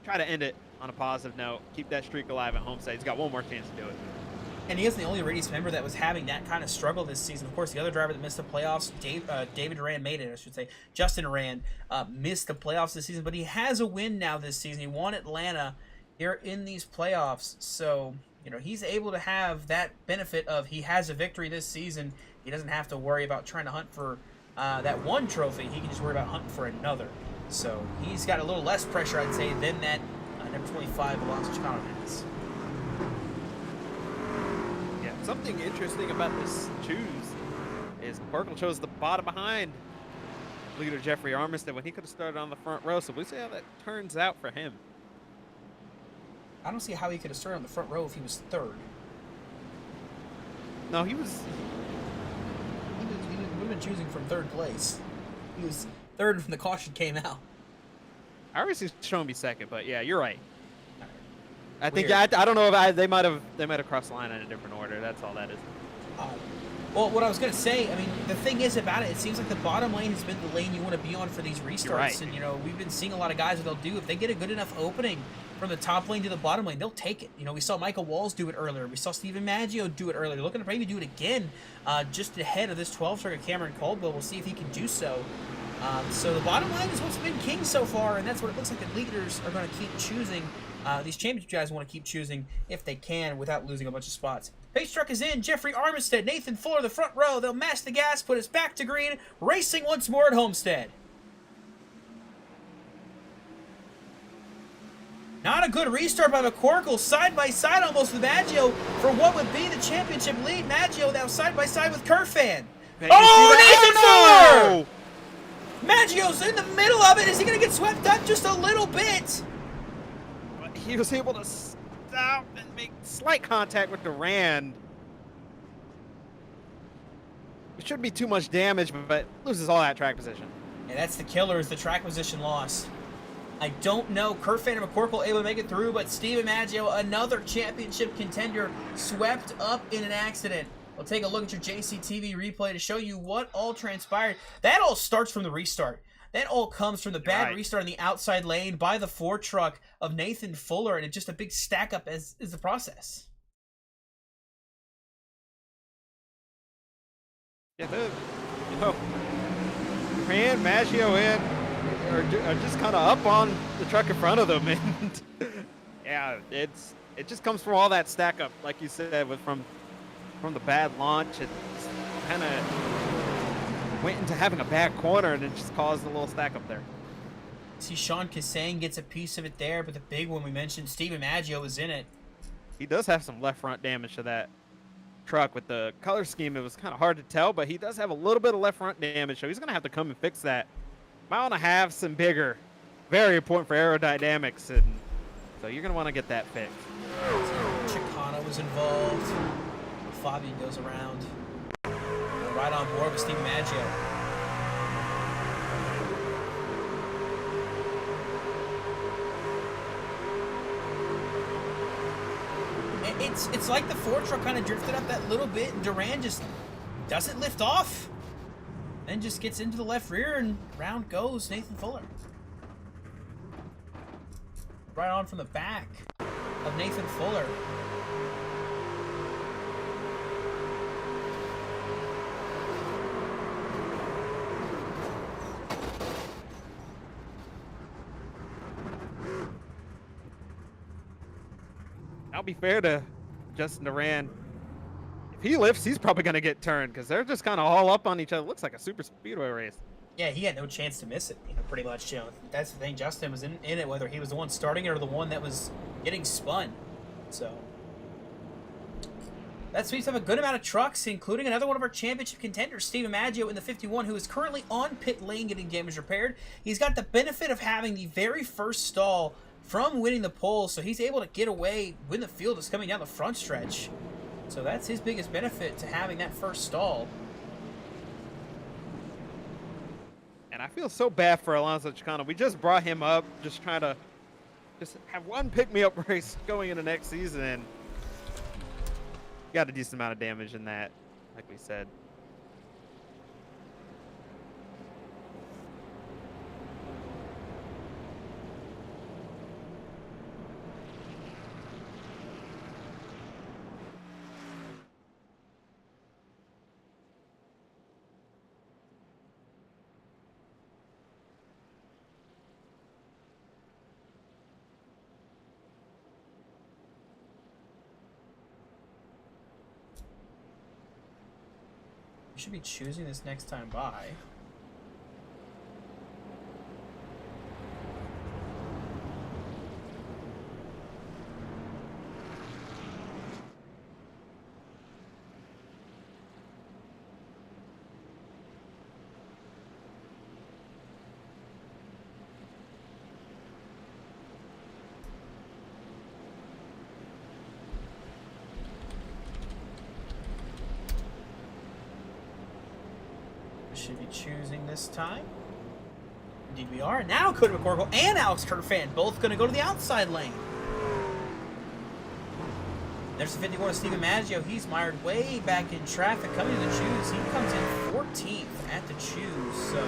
try to end it on a positive note. Keep that streak alive at Homestead. He's got one more chance to do it. And he isn't the only Radius member that was having that kind of struggle this season. Of course, the other driver that missed the playoffs, David Rand made it, I should say. Justin Rand missed the playoffs this season, but he has a win now this season. He won Atlanta here in these playoffs. So, you know, he's able to have that benefit of he has a victory this season. He doesn't have to worry about trying to hunt for that one trophy. He can just worry about hunting for another. So he's got a little less pressure, I'd say, than that number 25 Alonso Chicano has. Yeah, something interesting about this choose is Burkle chose the bottom behind leader Jeffrey Armistead when he could have started on the front row. So we'll see how that turns out for him. I don't see how he could have started on the front row if he was third. No, he was. He would have been choosing from third place. He was third when the caution came out. iRacing's showing me second, but yeah, you're right. I think Weird. I don't know if they might have crossed the line in a different order. That's all that is. Well, what I was gonna say, I mean, the thing is about it seems like the bottom lane has been the lane you want to be on for these restarts. You're right. And you know, we've been seeing a lot of guys what they'll do if they get a good enough opening from the top lane to the bottom lane, they'll take it. You know, we saw Michael Walls do it earlier. We saw Steven Maggio do it earlier. They're looking to maybe do it again, just ahead of this 12 striker Cameron Caldwell. We'll see if he can do so. So the bottom line is what's been king so far, and that's what it looks like the leaders are going to keep choosing. These championship guys want to keep choosing if they can without losing a bunch of spots. Pace truck is in. Jeffrey Armistead, Nathan Fuller, the front row. They'll mash the gas, put us back to green, racing once more at Homestead. Not a good restart by McCorkle. Side by side almost with Maggio for what would be the championship lead. Maggio now side by side with Kerfan. Oh, Nathan Fuller! Maggio's in the middle of it. Is he going to get swept up just a little bit? But he was able to stop and make slight contact with Durand. It shouldn't be too much damage, but loses all that track position. And that's the killer, is the track position loss. I don't know. Kerfan and McCorkle able to make it through, but Steve Maggio, another championship contender, swept up in an accident. We'll take a look at your JCTV replay to show you what all transpired. That all starts from the restart. That all comes from the bad restart in the outside lane by the Ford truck of Nathan Fuller, and it's just a big stack up as is the process. Yeah, you know, Ran, Maggio in, are just kind of up on the truck in front of them, and yeah, it just comes from all that stack up, like you said, from the bad launch. It kind of went into having a bad corner, and it just caused a little stack up there. See, Sean Kassang gets a piece of it there, but the big one we mentioned, Steven Maggio, was in it. He does have some left front damage to that truck. With the color scheme, it was kind of hard to tell, but he does have a little bit of left front damage, so he's going to have to come and fix that. Mile and a half and bigger. Very important for aerodynamics, and so you're going to want to get that fixed. Chicana was involved. Fabian goes around. Right on board with Steve Maggio. It's like the Ford truck kind of drifted up that little bit, and Duran just doesn't lift off. Then just gets into the left rear, and round goes Nathan Fuller. Right on from the back of Nathan Fuller. I'll be fair to Justin Duran. If he lifts, he's probably going to get turned because they're just kind of all up on each other. Looks like a super speedway race. Yeah, he had no chance to miss it, pretty much. That's the thing. Justin was in it, whether he was the one starting it or the one that was getting spun. So that sweeps up a good amount of trucks, including another one of our championship contenders, Steven Maggio in the 51, who is currently on pit lane getting damage repaired. He's got the benefit of having the very first stall from winning the pole, so he's able to get away when the field is coming down the front stretch. So that's his biggest benefit to having that first stall. And I feel so bad for Alonso Chicano. We just brought him up, just trying to have one pick-me-up race going into next season, and got a decent amount of damage in that, like we said. We should be choosing this next time by. Should be choosing this time. Indeed we are. Now Cody McCorkle and Alex Kerfan both going to go to the outside lane. There's the 51 of Steven Maggio. He's mired way back in traffic coming to the choose. He comes in 14th at the choose. So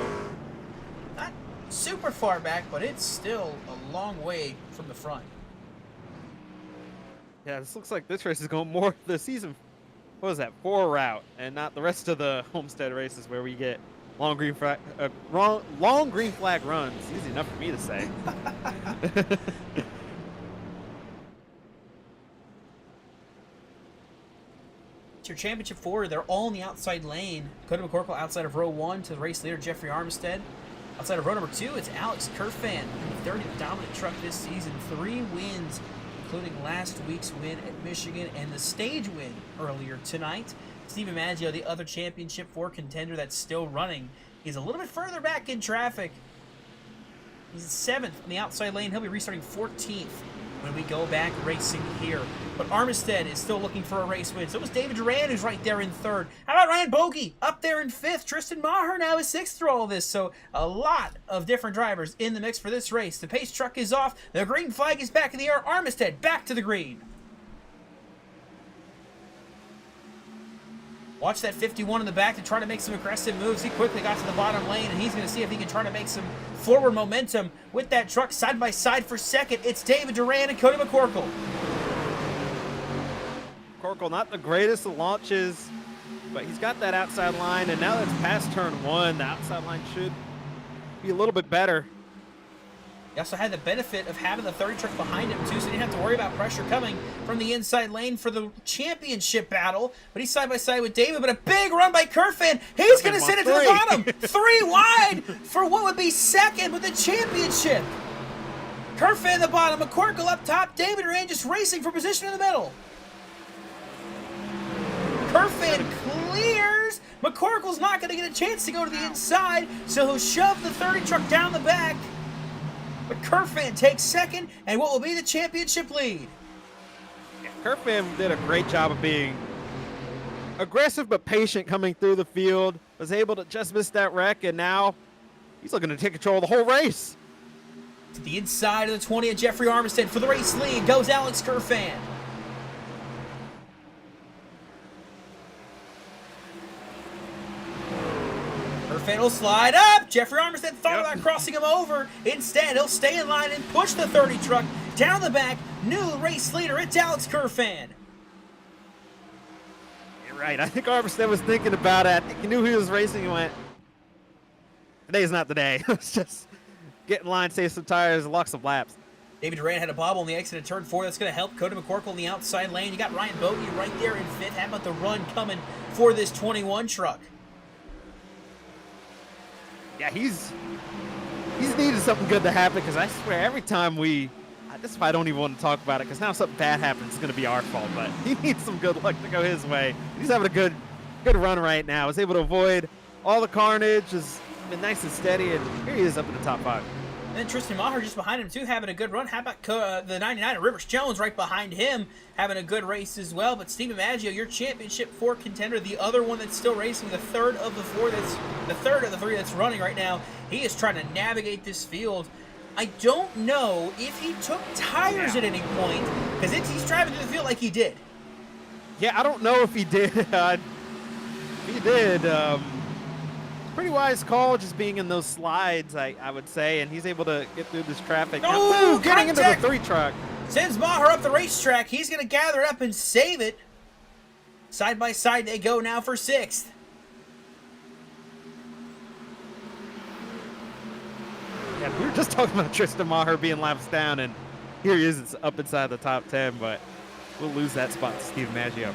not super far back, but it's still a long way from the front. Yeah, this looks like this race is going more the season. What was that, 4 route, and not the rest of the Homestead races where we get long green flag runs. Easy enough for me to say. It's your championship forward. They're all in the outside lane. Cody McCorkle outside of row 1 to the race leader Jeffrey Armstead. Outside of row number 2, it's Alex Kerfan in the third dominant truck this season. 3 wins, including last week's win at Michigan and the stage win earlier tonight. Steven Maggio, the other championship 4 contender that's still running. He's a little bit further back in traffic. He's 7th on the outside lane. He'll be restarting 14th when we go back racing here. But Armistead is still looking for a race win. So is David Duran, who's right there in third. How about Ryan Bogey up there in fifth? Tristan Maher now is sixth through all of this. So a lot of different drivers in the mix for this race. The pace truck is off. The green flag is back in the air. Armistead back to the green. Watch that 51 in the back to try to make some aggressive moves. He quickly got to the bottom lane, and he's going to see if he can try to make some forward momentum with that truck side by side for second. It's David Duran and Cody McCorkle. McCorkle, not the greatest of launches, but he's got that outside line, and now that's past turn one. The outside line should be a little bit better. He also had the benefit of having the 30 truck behind him, too, so he didn't have to worry about pressure coming from the inside lane for the championship battle. But he's side by side with David, but a big run by Kerfan. He's going to send it to the bottom. 3 wide for what would be second with the championship. Kerfan the bottom, McCorkle up top, David Duran just racing for position in the middle. Kerfan clears. McCorkle's not going to get a chance to go to the inside, so he'll shove the 30 truck down the back. But Kerfan takes second, and what will be the championship lead. Yeah, Kerfan did a great job of being aggressive but patient coming through the field. Was able to just miss that wreck, and now he's looking to take control of the whole race. To the inside of the 20 of Jeffrey Armistead for the race lead goes Alex Kerfan. Kerfan will slide up. Jeffrey Armistead thought about crossing him over. Instead, he'll stay in line and push the 30 truck down the back. New race leader, it's Alex Kerfan. You're right. I think Armistead was thinking about it. I think he knew he was racing and went, today's not the day. Let's just get in line, save some tires, lock some laps. David Duran had a bobble on the exit of turn 4. That's going to help Cody McCorkle in the outside lane. You got Ryan Bogey right there in fifth. How about the run coming for this 21 truck? Yeah, he's needed something good to happen, because I swear every time this is why I don't even want to talk about it, because now if something bad happens, it's going to be our fault. But he needs some good luck to go his way. He's having a good run right now. Was able to avoid all the carnage. Has been nice and steady, and here he is up in the top 5. And then Tristan Maher just behind him, too, having a good run. How about the 99 of Rivers Jones right behind him, having a good race as well. But Stephen Maggio, your championship 4 contender, the other one that's still racing, the third of the 3 that's running right now. He is trying to navigate this field. I don't know if he took tires at any point, because he's driving through the field like he did. Yeah, I don't know if he did. He did. Pretty wise call, just being in those slides, I would say, and he's able to get through this traffic. Oh, getting into the 3 truck. Sends Maher up the racetrack. He's going to gather it up and save it. Side by side they go now for 6th. Yeah, we were just talking about Tristan Maher being laps down, and here he is up inside the top 10, but we'll lose that spot to Steve Maggio.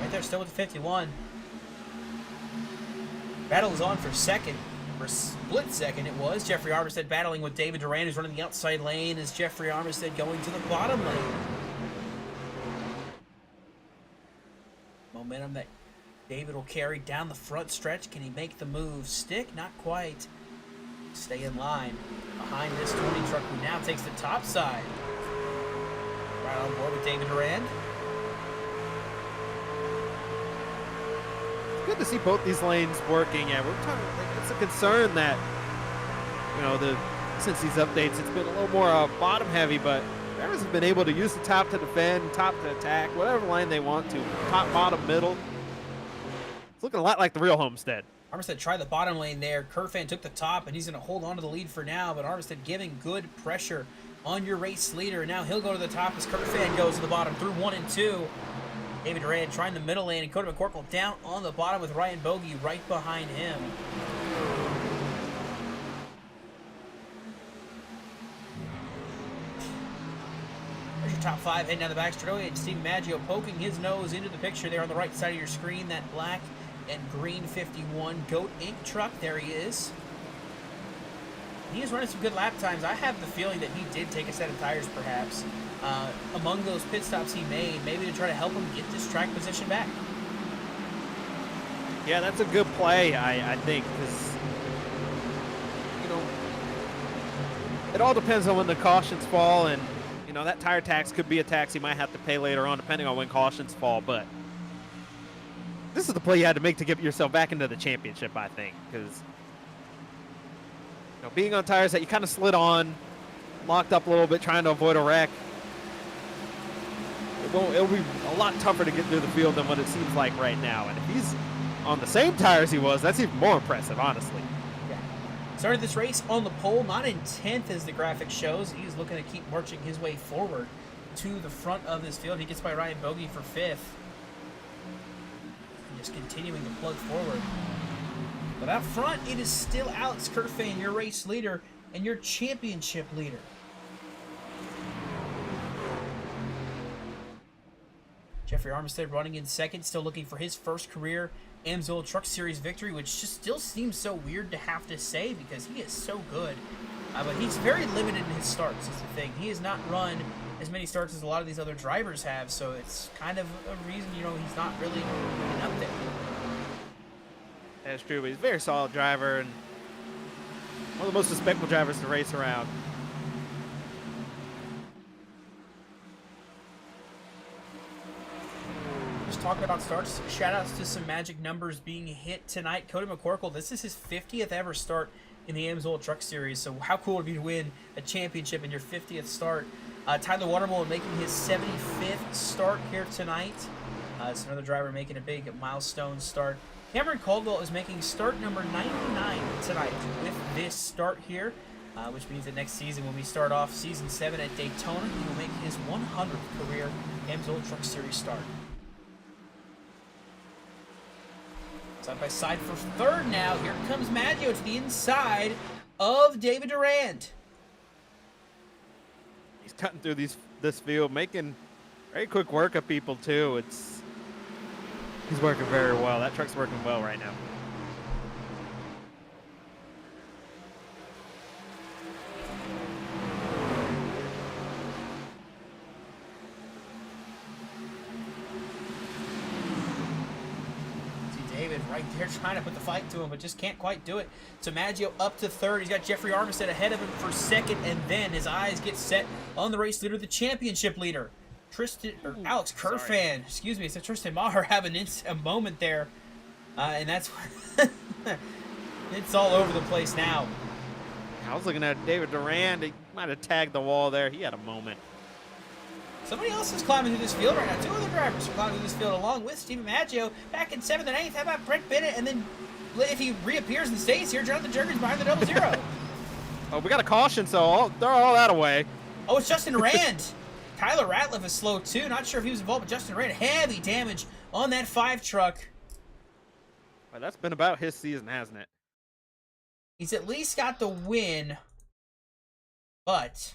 Right there, still with the 51. Battle is on for second, for split second it was. Jeffrey Armistead battling with David Duran, who's running the outside lane, as Jeffrey Armistead going to the bottom lane. Momentum that David will carry down the front stretch. Can he make the move? Stick? Not quite. Stay in line behind this 20 truck, who now takes the top side. Right on board with David Duran. Good to see both these lanes working. Yeah, we're talking. It's a concern that, since these updates, it's been a little more bottom heavy, but drivers have been able to use the top to defend, top to attack, whatever line they want to. Top, bottom, middle. It's looking a lot like the real Homestead. Armistead tried the bottom lane there. Kerfan took the top, and he's going to hold on to the lead for now, but Armistead giving good pressure on your race leader. And now he'll go to the top as Kerfan goes to the bottom through 1 and 2. David Duran trying the middle lane, and Cody McCorkle down on the bottom with Ryan Bogey right behind him. There's your top 5 heading down the back straight, and Steve Maggio poking his nose into the picture there on the right side of your screen. That black and green 51 Goat Inc. truck, there he is. He is running some good lap times. I have the feeling that he did take a set of tires, perhaps, among those pit stops he made, maybe to try to help him get this track position back. Yeah, that's a good play, I think, because, it all depends on when the cautions fall, and you know that tire tax could be a tax you might have to pay later on, depending on when cautions fall. But this is the play you had to make to get yourself back into the championship, I think, because being on tires that you kind of slid on, locked up a little bit, trying to avoid a wreck. It'll be a lot tougher to get through the field than what it seems like right now. And if he's on the same tires he was, that's even more impressive, honestly. Yeah. Started this race on the pole, not in 10th as the graphic shows. He's looking to keep marching his way forward to the front of this field. He gets by Ryan Bogey for 5th. And just continuing to plug forward. But out front, it is still Alex Kerfan, your race leader and your championship leader. Jeffrey Armistead running in 2nd, still looking for his first career AMSOIL Truck Series victory, which just still seems so weird to have to say because he is so good. But he's very limited in his starts, is the thing. He has not run as many starts as a lot of these other drivers have, so it's kind of a reason, he's not really getting up there. That's true, but he's a very solid driver and one of the most respectable drivers to race around. Just talking about starts, shout outs to some magic numbers being hit tonight. Cody McCorkle, this is his 50th ever start in the AMSOIL Truck Series, so how cool would it be to win a championship in your 50th start? Tyler Watermole making his 75th start here tonight. It's another driver making a big milestone start. Cameron Caldwell is making start number 99 tonight with this start here, which means that next season when we start off Season 7 at Daytona, he will make his 100th career AMSOIL Truck Series start. Side by side for 3rd now. Here comes Maggio to the inside of David Durand. He's cutting through this field, making very quick work of people too. He's working very well. That truck's working well right now. David right there trying to put the fight to him, but just can't quite do it. So Maggio up to 3rd. He's got Jeffrey Armistead ahead of him for 2nd, and then his eyes get set on the race leader, the championship leader, Alex Kerfan. Excuse me, so Tristan Maher having a moment there, and that's it's all over the place now. I was looking at David Durand. He might have tagged the wall there. He had a moment. Somebody else is climbing through this field right now. 2 other drivers are climbing through this field along with Steven Maggio back in 7th and 8th. How about Brent Bennett? And then if he reappears and stays here, Jonathan Jurgens behind the 00. Oh, we got a caution, so throw all that away. Oh, it's Justin Rand. Tyler Ratliff is slow too. Not sure if he was involved, but Justin Rand, heavy damage on that 5 truck. Well, that's been about his season, hasn't it? He's at least got the win, but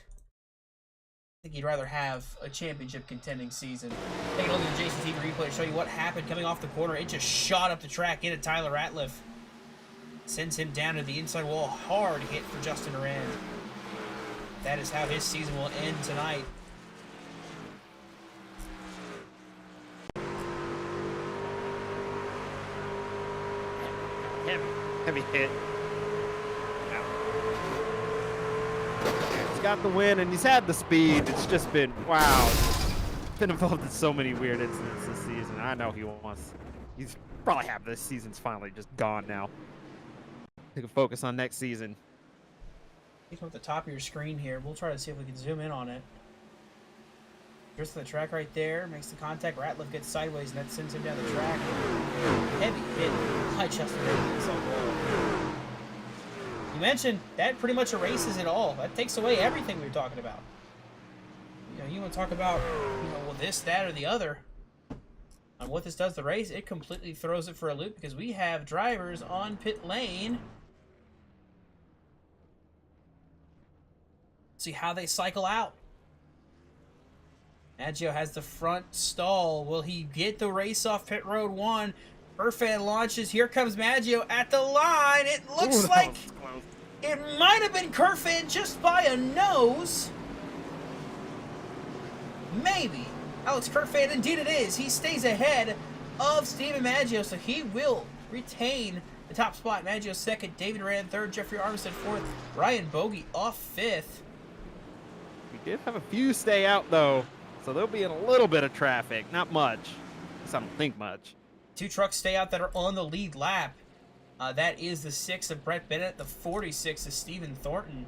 I think he'd rather have a championship contending season. Take a look at the Jason TV replay to show you what happened coming off the corner. It just shot up the track into Tyler Ratliff. Sends him down to the inside wall. Hard hit for Justin Rand. That is how his season will end tonight. Heavy hit. He's got the win, and he's had the speed. It's just been, wow. Been involved in so many weird incidents this season. I know he's probably have this season's finally just gone now. He can focus on next season. Come at the top of your screen here. We'll try to see if we can zoom in on it. Drifts the track right there, makes the contact. Ratliff gets sideways, and that sends him down the track. Heavy hit by Justin Rand. You mentioned that pretty much erases it all. That takes away everything we were talking about. You want to talk about, well, this, that, or the other. And what this does to the race, it completely throws it for a loop because we have drivers on pit lane. See how they cycle out. Maggio has the front stall. Will he get the race off pit road 1? Kerfan launches. Here comes Maggio at the line. It looks like it might have been Kerfan just by a nose. Maybe. Alex Kerfan, indeed it is. He stays ahead of Steven Maggio, so he will retain the top spot. Maggio 2nd, David Rand 3rd, Jeffrey Armistead 4th, Ryan Bogey off 5th. did have a few stay out, though, so they'll be in a little bit of traffic. Not much. At least I don't think much. 2 trucks stay out that are on the lead lap. That is the 6 of Brett Bennett, the 46 of Stephen Thornton.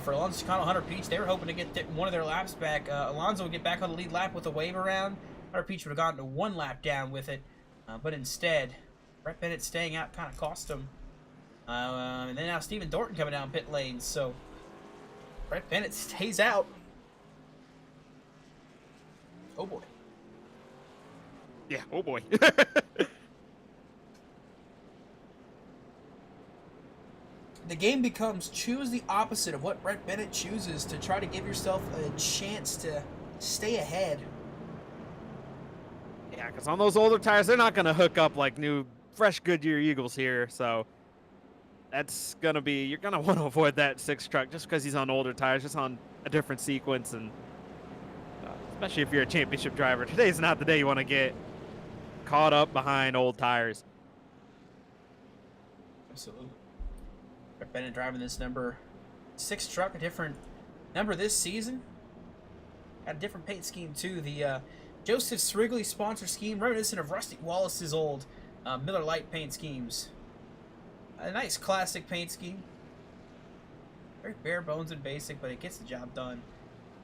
For Alonso Chicano, Hunter Peach, they were hoping to get one of their laps back. Alonso would get back on the lead lap with a wave around. Hunter Peach would have gotten to 1 lap down with it. But instead, Brett Bennett staying out kind of cost him. And then now Stephen Thornton coming down pit lane. So Brett Bennett stays out. Oh, boy. Yeah, oh boy. The game becomes choose the opposite of what Brett Bennett chooses to try to give yourself a chance to stay ahead. Yeah, because on those older tires, they're not going to hook up like new, fresh Goodyear Eagles here. So that's going to be, you're going to want to avoid that 6 truck just because he's on older tires, just on a different sequence. And especially if you're a championship driver, today's not the day you want to get caught up behind old tires. Absolutely. Brett Bennett driving this number 6 truck, a different number this season. Got a different paint scheme too. The Joseph Srigley sponsor scheme, reminiscent of Rusty Wallace's old Miller Lite paint schemes. A nice classic paint scheme. Very bare bones and basic, but it gets the job done.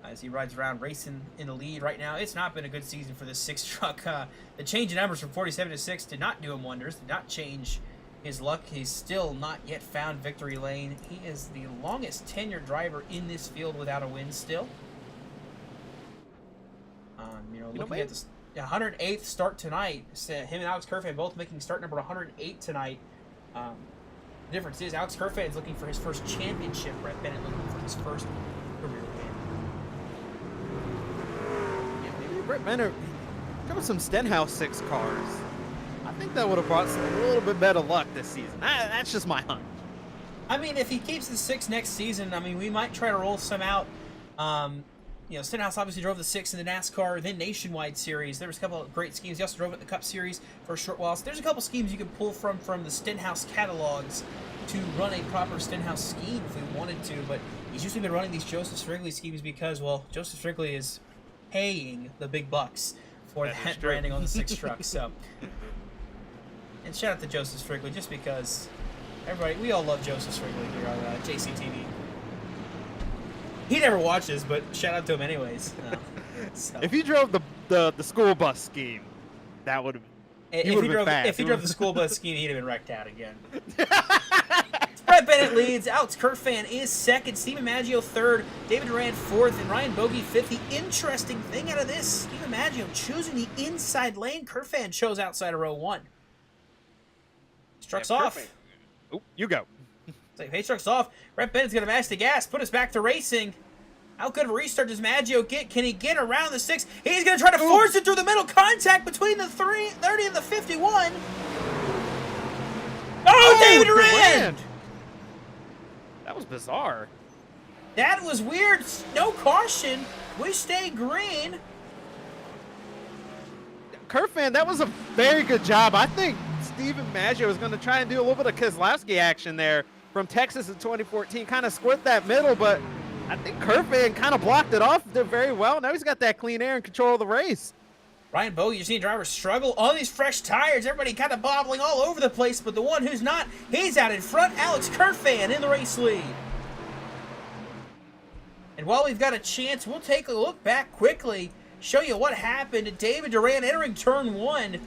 As he rides around racing in the lead right now. It's not been a good season for this 6 truck. The change in numbers from 47 to 6 did not do him wonders, did not change his luck. He's still not yet found victory lane. He is the longest tenured driver in this field without a win still. Looking at the 108th start tonight, him and Alex Kerfan both making start number 108 tonight. The difference is Alex Kerfan is looking for his first championship. Brett Bennett looking for his first career win. Brett Bennett, there was some Stenhouse 6 cars. I think that would have brought a little bit better luck this season. That's just my hunch. I mean, if he keeps the 6 next season, I mean, we might try to roll some out. Stenhouse obviously drove the 6 in the NASCAR, then Nationwide Series. There was a couple of great schemes. He also drove it in the Cup Series for a short while. So there's a couple schemes you can pull from the Stenhouse catalogs to run a proper Stenhouse scheme if we wanted to. But he's usually been running these Joseph Srigley schemes because, well, Joseph Srigley is paying the big bucks for that branding on the 6 truck. So, and shout out to Joseph Srigley just because everybody, we all love Joseph Srigley here on JCTV. He never watches, but shout out to him anyways. So. If he drove the school bus scheme, that would have. If he drove the school bus scheme, he'd have been wrecked out again. Brett Bennett leads. Alex Kerfan is second. Steven Maggio third. David Duran fourth. And Ryan Bogey fifth. The interesting thing out of this, Steven Maggio choosing the inside lane. Kerfan chose outside of row 1. Truck's off. Oh, you go. Pace truck's off. Brett Bennett's going to mash the gas. Put us back to racing. How good of a restart does Maggio get? Can he get around the 6? He's going to try to force it through the middle. Contact between the 30 and the 51. Oh, David Duran! That was bizarre. That was weird. No caution. We stay green. Kerfan, that was a very good job. I think Steven Maggio is going to try and do a little bit of Keselowski action there from Texas in 2014. Kind of squirt that middle, but I think Kerfan kind of blocked it off there very well. Now he's got that clean air and control of the race. Ryan Bogey, you're seeing drivers struggle. All these fresh tires, everybody kind of bobbling all over the place, but the one who's not, he's out in front. Alex Kerfan in the race lead. And while we've got a chance, we'll take a look back quickly, show you what happened to David Duran entering turn 1.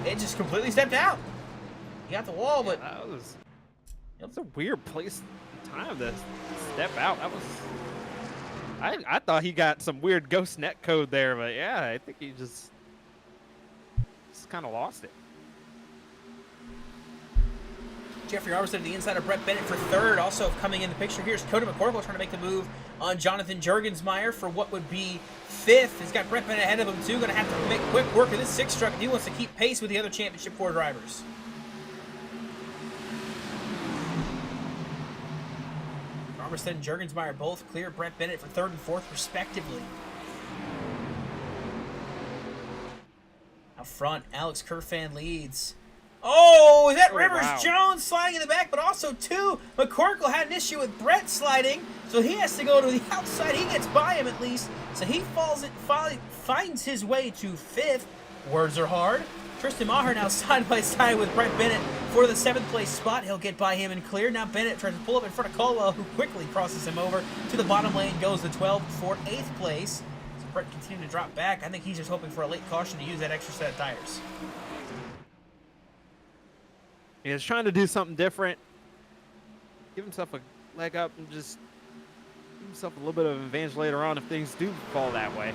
It just completely stepped out. He got the wall, but that's a weird place and time to step out. That was. I thought he got some weird ghost net code there, but yeah, I think he just kind of lost it. Jeffrey Robertson, the inside of Brett Bennett for third. Also coming in the picture here is Cody McCorkle trying to make the move on Jonathan Jurgensmeyer for what would be fifth. He's got Brett Bennett ahead of him too. Going to have to make quick work of this 6 truck if he wants to keep pace with the other Championship 4 drivers. Robertson and Jurgensmeyer both clear Brett Bennett for third and fourth respectively. Out front, Alex Kerfan leads. Oh, is that Rivers-Jones sliding in the back, but also too, McCorkle had an issue with Brett sliding, so he has to go to the outside. He gets by him at least, so he finds his way to 5th. Words are hard. Tristan Maher now side by side with Brett Bennett for the 7th place spot. He'll get by him and clear. Now Bennett tries to pull up in front of Caldwell, who quickly crosses him over to the bottom lane, goes to 12th for 8th place. So Brett continuing to drop back. I think he's just hoping for a late caution to use that extra set of tires. He's trying to do something different. Give himself a leg up and just give himself a little bit of advantage later on if things do fall that way.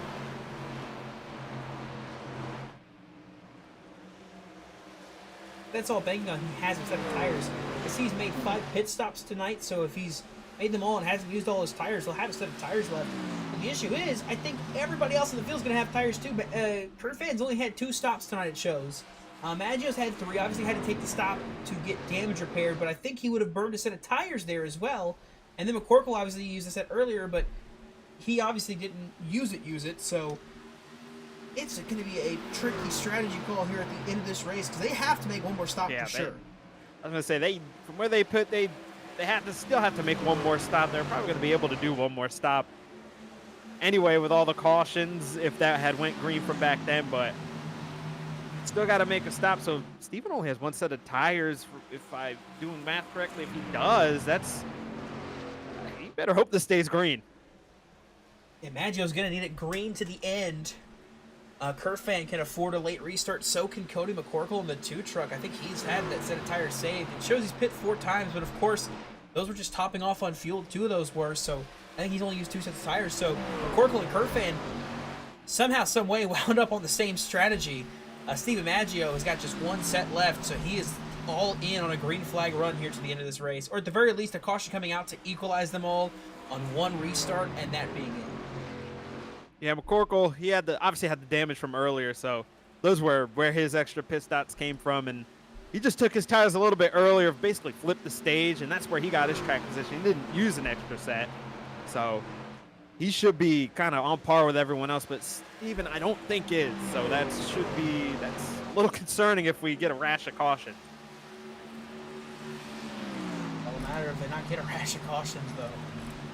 That's all banking on he has a set of tires. I see he's made 5 pit stops tonight, so if he's made them all and hasn't used all his tires, he'll have a set of tires left. But the issue is, I think everybody else in the field is going to have tires too, but Kurt Van's only had 2 stops tonight, it shows. Maggio's had 3, obviously had to take the stop to get damage repaired, but I think he would have burned a set of tires there as well. And then McCorkle obviously used the set earlier, but he obviously didn't use it, so it's going to be a tricky strategy call here at the end of this race, because they have to make one more stop for sure. I was going to say, from where they put, they still have to make one more stop. They're probably going to be able to do one more stop anyway with all the cautions if that had went green from back then, but still got to make a stop. So Steven only has 1 set of tires, if I'm doing math correctly. If he does, you better hope this stays green. Yeah, Maggio's going to need it green to the end. Kurt Van can afford a late restart, so can Cody McCorkle in the 2 truck. I think he's had that set of tires saved. It shows he's pit 4 times, but of course, those were just topping off on fuel. 2 of those were, so I think he's only used 2 sets of tires. So McCorkle and Kurt Van somehow, some way wound up on the same strategy. Steven Maggio has got just 1 set left, so he is all in on a green flag run here to the end of this race. Or at the very least, a caution coming out to equalize them all on 1 restart, and that being it. Yeah, McCorkle, he obviously had the damage from earlier, so those were where his extra pit stops came from, and he just took his tires a little bit earlier, basically flipped the stage, and that's where he got his track position. He didn't use an extra set, so he should be kind of on par with everyone else, but Steven, I don't think is, so that's a little concerning if we get a rash of caution. Doesn't matter if they not get a rash of cautions, though.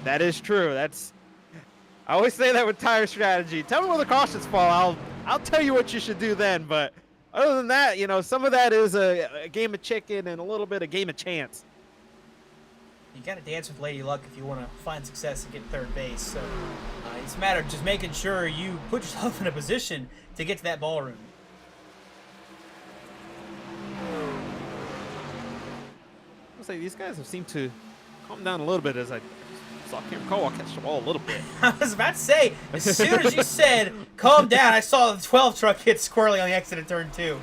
That is true. I always say that with tire strategy. Tell me where the cautions fall. I'll tell you what you should do then. But other than that, some of that is a game of chicken and a little bit of game of chance. You got to dance with Lady Luck if you want to find success and get 3rd base. So it's a matter of just making sure you put yourself in a position to get to that ballroom. I'll say these guys have seemed to calm down a little bit as I saw Cameron Cole catch the ball a little bit. I was about to say, as soon as you said, calm down, I saw the 12 truck hit squarely on the exit of turn 2.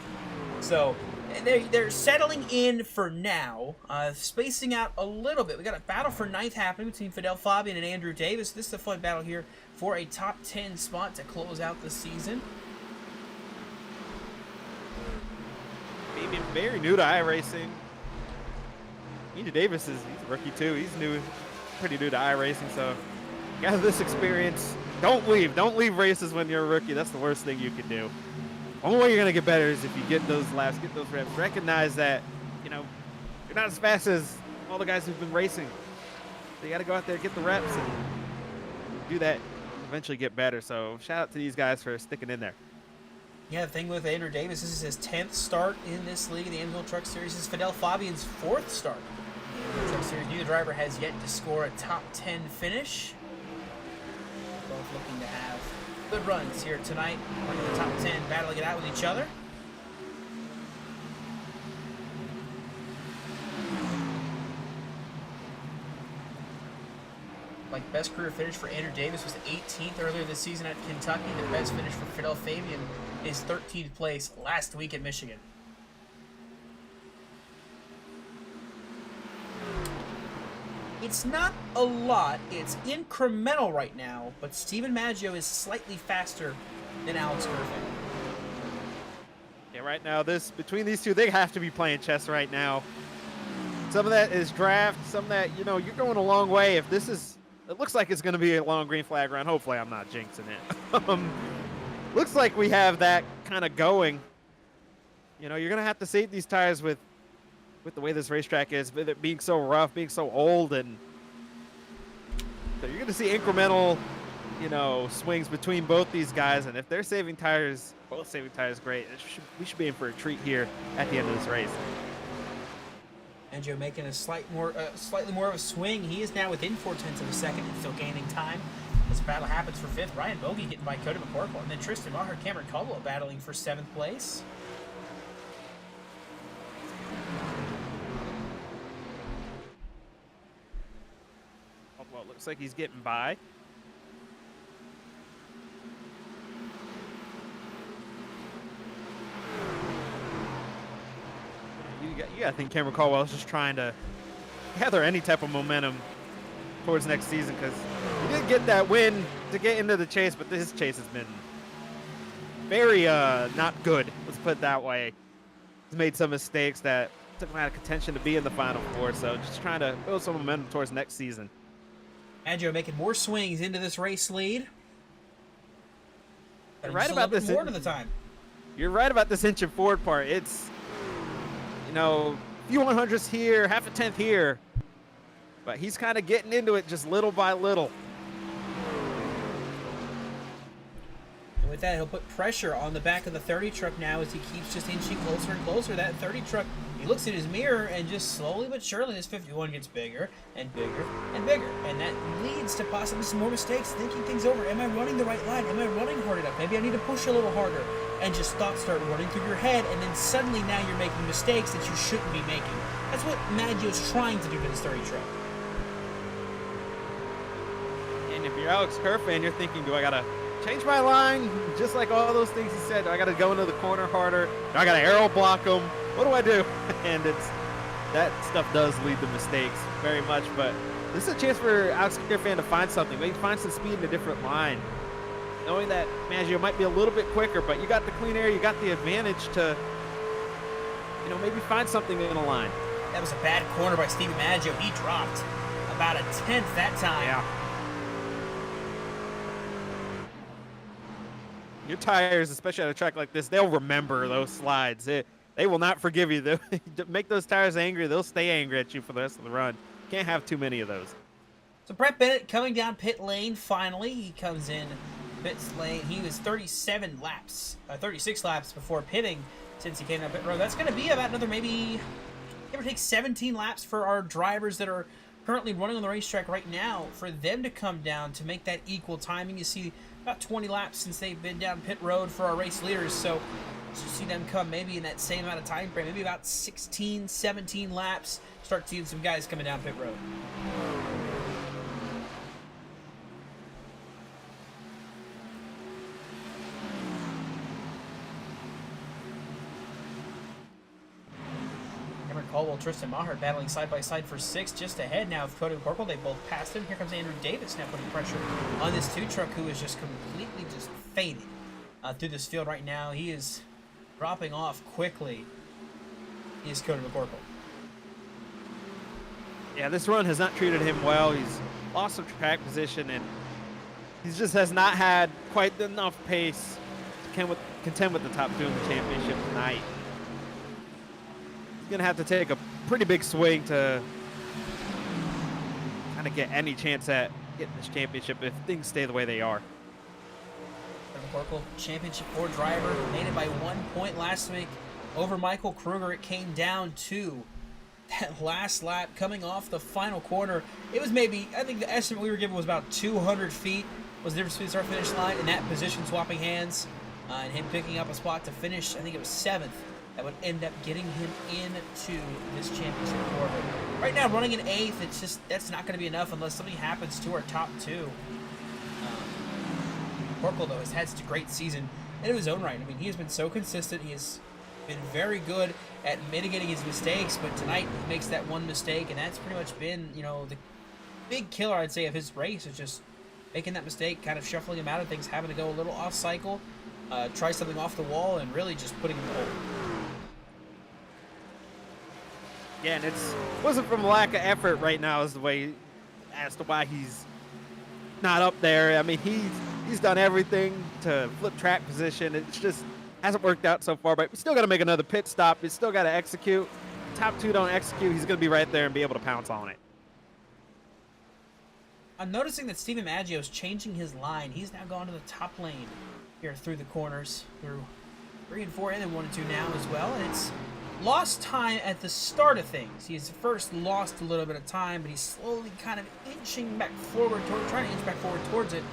So they're settling in for now, spacing out a little bit. We got a battle for 9th happening between Fidel Fabian and Andrew Davis. This is a fun battle here for a top 10 spot to close out the season. Maybe very new to iRacing. Andrew Davis he's a rookie too. He's pretty new to iRacing, so got this experience. Don't leave races when you're a rookie. That's the worst thing you can do. Only way you're gonna get better is if you get those laps, get those reps. Recognize that you're not as fast as all the guys who've been racing. So you got to go out there, get the reps, and do that. Eventually get better. So shout out to these guys for sticking in there. Yeah, the thing with Andrew Davis, this is his 10th start in this league, the AMSOIL Truck Series. This is Fidel Fabian's 4th start. The Truck Series, neither driver has yet to score a top 10 finish. Both looking to have good runs here tonight. One of the top 10 battling it out with each other. Like, best career finish for Andrew Davis was 18th earlier this season at Kentucky. The best finish for Fidel Fabian is 13th place last week at Michigan. It's not a lot. It's incremental right now, but Steven Maggio is slightly faster than Alex Gervin. Yeah, right now, between these two, they have to be playing chess right now. Some of that is draft. Some of that, you're going a long way. If this is, it looks like it's going to be a long green flag round. Hopefully, I'm not jinxing it. Looks like we have that kind of going. You're going to have to save these tires with with the way this racetrack is, with it being so rough, being so old, and so you're going to see incremental, you know, swings between both these guys. And if they're saving tires, both saving tires, great. We should be in for a treat here at the end of this race. Joe making a slightly more of a swing. He is now within 0.4 of a second and still gaining time. This battle happens for 5th. Ryan Bogey getting by Cody McCorkle. And then Tristan Maher, Cameron Caldwell battling for 7th place. Caldwell looks like he's getting by. I think Cameron Caldwell is just trying to gather any type of momentum towards next season, because he did get that win to get into the chase, but his chase has been very not good. Let's put it that way. He's made some mistakes that took him out of contention to be in the Final Four, so just trying to build some momentum towards next season. Joe making more swings into this race lead. You're right about this. More to the time. You're right about this inch and forward part. It's, you know, a few 100ths here, half a tenth here, but he's kind of getting into it just little by little. And with that, he'll put pressure on the back of the 30 truck now as he keeps just inching closer and closer. That 30 truck, he looks at his mirror, and just slowly but surely this 51 gets bigger and bigger and bigger. And that leads to possibly some more mistakes, thinking things over. Am I running the right line? Am I running hard enough? Maybe I need to push a little harder. And just thoughts start running through your head, and then suddenly now you're making mistakes that you shouldn't be making. That's what Maggio's trying to do to this 30 truck. And if you're Alex Kerr fan, you're thinking, do I got to change my line? Just like all those things he said, do I got to go into the corner harder? Do I got to aero block him? What do I do? And that stuff does lead to mistakes very much, but this is a chance for Alex Kerr fan to find something. Maybe find some speed in a different line. Knowing that Maggio might be a little bit quicker, but you got the clean air, you got the advantage to, you know, maybe find something in a line. That was a bad corner by Stevie Maggio. He dropped about a 10th that time. Yeah. Your tires, especially at a track like this, they'll remember those slides. They will not forgive you. They'll make those tires angry. They'll stay angry at you for the rest of the run. Can't have too many of those. So Brett Bennett coming down pit lane finally. He comes in pit lane. He was 36 laps before pitting since he came down pit road. That's going to be about another maybe, give or take 17 laps for our drivers that are currently running on the racetrack right now, for them to come down to make that equal timing. You see about 20 laps since they've been down pit road for our race leaders, so you see them come maybe in that same amount of time frame, maybe about 16, 17 laps, start seeing some guys coming down pit road. Caldwell, Tristan Maher battling side by side for 6th, just ahead now of Cody McCorkle. They both passed him. Here comes Andrew Davis now putting pressure on this 2 truck, who is just completely just faded through this field right now. He is dropping off quickly. He is Cody McCorkle. Yeah, this run has not treated him well. He's lost some track position, and he just has not had quite enough pace to contend with the top 2 in the championship tonight. He's going to have to take a pretty big swing to kind of get any chance at getting this championship if things stay the way they are. McCorkle, championship 4 driver, made it by 1 point last week over Michael Kruger. It came down to that last lap coming off the final corner. It was maybe, I think the estimate we were given was about 200 feet was the difference between start finish line and that position swapping hands and him picking up a spot to finish. I think it was 7th. That would end up getting him into this championship 4. But right now, running an 8th, it's just, that's not going to be enough unless something happens to our top 2. Corkle, though, has had such a great season in his own right. I mean, he has been so consistent. He has been very good at mitigating his mistakes, but tonight he makes that one mistake, and that's pretty much been, you know, the big killer, I'd say, of his race, is just making that mistake, kind of shuffling him out of things, having to go a little off cycle, try something off the wall, and really just putting him in the hole. Yeah, and it wasn't from lack of effort right now is the way as to why he's not up there. I mean, he's done everything to flip track position. It just hasn't worked out so far, but we still got to make another pit stop. We still got to execute. top two don't execute, he's going to be right there and be able to pounce on it. I'm noticing that Steven Maggio is changing his line. He's now gone to the top lane here through the corners, through 3 and 4, and then 1 and 2 now as well. And it's lost time at the start of things. He's first lost a little bit of time, but he's slowly kind of inching back forward, trying to inch back forward towards it.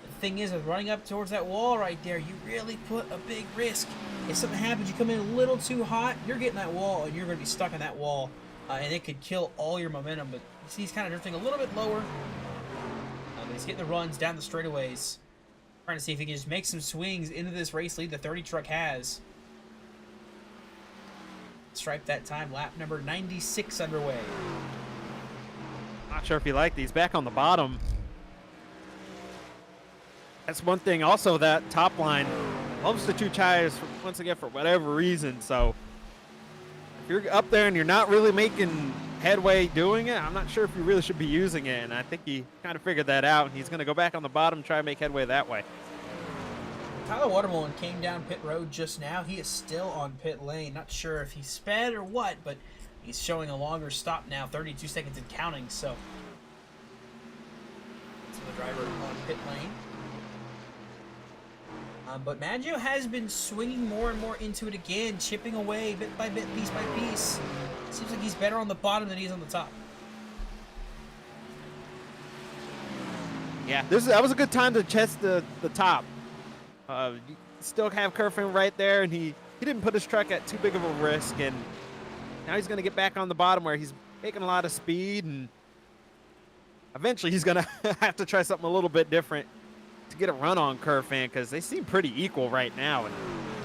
The thing is, with running up towards that wall right there, you really put a big risk. If something happens, you come in a little too hot, you're getting that wall, and you're going to be stuck in that wall, and it could kill all your momentum. But you see he's kind of drifting a little bit lower. But he's getting the runs down the straightaways, trying to see if he can just make some swings into this race lead the 30 truck has. Stripe that time, lap number 96 underway. Not sure if you like these. Back on the bottom. That's one thing also, that top line loves to chew tires once again for whatever reason. So if you're up there and you're not really making headway doing it, I'm not sure if you really should be using it. And I think he kind of figured that out. He's going to go back on the bottom and try to make headway that way. Tyler Watermelon came down pit road just now. He is still on pit lane. Not sure if he sped or what, but he's showing a longer stop now, 32 seconds and counting. So the driver on pit lane. But Maggio has been swinging more and more into it again, chipping away bit by bit, piece by piece. Seems like he's better on the bottom than he is on the top. Yeah, that was a good time to test the top. You still have Kerfin right there, and he didn't put his truck at too big of a risk, and now he's going to get back on the bottom where he's making a lot of speed, and eventually he's going to have to try something a little bit different to get a run on Kerfin, because they seem pretty equal right now. And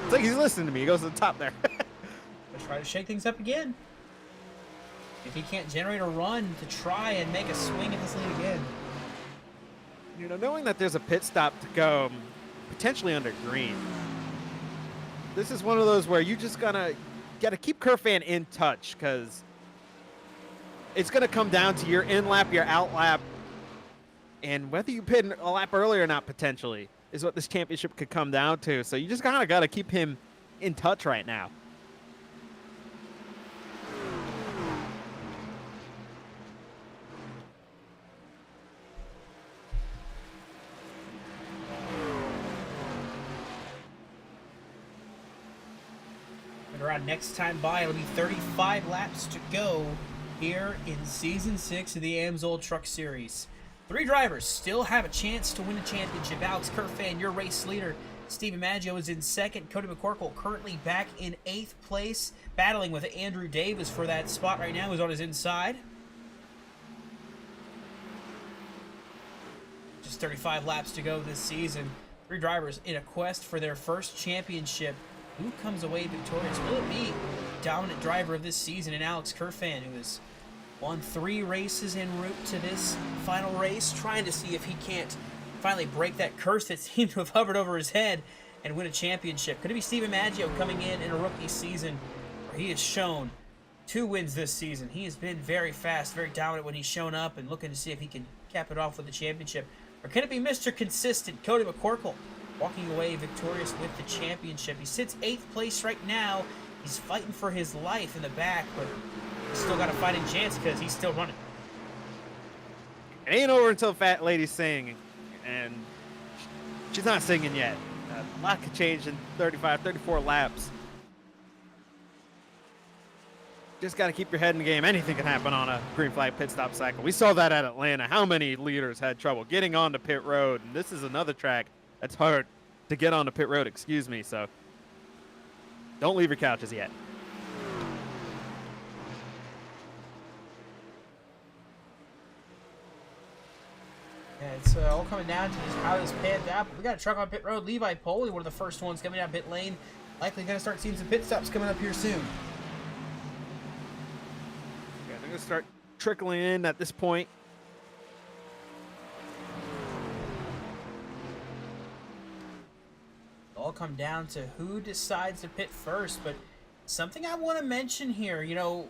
it's like he's listening to me. He goes to the top there. Let's try to shake things up again. If he can't generate a run to try and make a swing at this lead again. You know, knowing that there's a pit stop to go potentially under green, this is one of those where you just gotta keep Kerfin in touch, because it's gonna come down to your in lap, your out lap, and whether you pit a lap early or not potentially is what this championship could come down to. So you just kind of got to keep him in touch right now. And around next time by, it'll be 35 laps to go here in Season 6 of the AMSOIL Truck Series. 3 drivers still have a chance to win a championship. Alex Kerfan, your race leader. Steven Maggio is in second. Cody McCorkle currently back in 8th place, battling with Andrew Davis for that spot right now. He's on his inside. Just 35 laps to go this season. 3 drivers in a quest for their first championship. Who comes away victorious? Will it be dominant driver of this season in Alex Kerfan, who has won 3 races en route to this final race, trying to see if he can't finally break that curse that seemed to have hovered over his head and win a championship. Could it be Steven Maggio coming in a rookie season where he has shown 2 wins this season? He has been very fast, very dominant when he's shown up, and looking to see if he can cap it off with a championship. Or can it be Mr. Consistent, Cody McCorkle, walking away victorious with the championship? He sits 8th place right now. He's fighting for his life in the back, but he's still got a fighting chance because he's still running. It ain't over until Fat Lady's singing, and she's not singing yet. A lot could change in 35, 34 laps. Just got to keep your head in the game. Anything can happen on a green flag pit stop cycle. We saw that at Atlanta. How many leaders had trouble getting onto pit road? And this is another track that's hard to get onto pit road, excuse me. So don't leave your couches yet. Yeah, it's all coming down to just how this pans out. But we got a truck on pit road. Levi Poley, one of the first ones coming down pit lane. Likely going to start seeing some pit stops coming up here soon. Yeah, they're going to start trickling in at this point. All come down to who decides to pit first. But something I want to mention here, you know,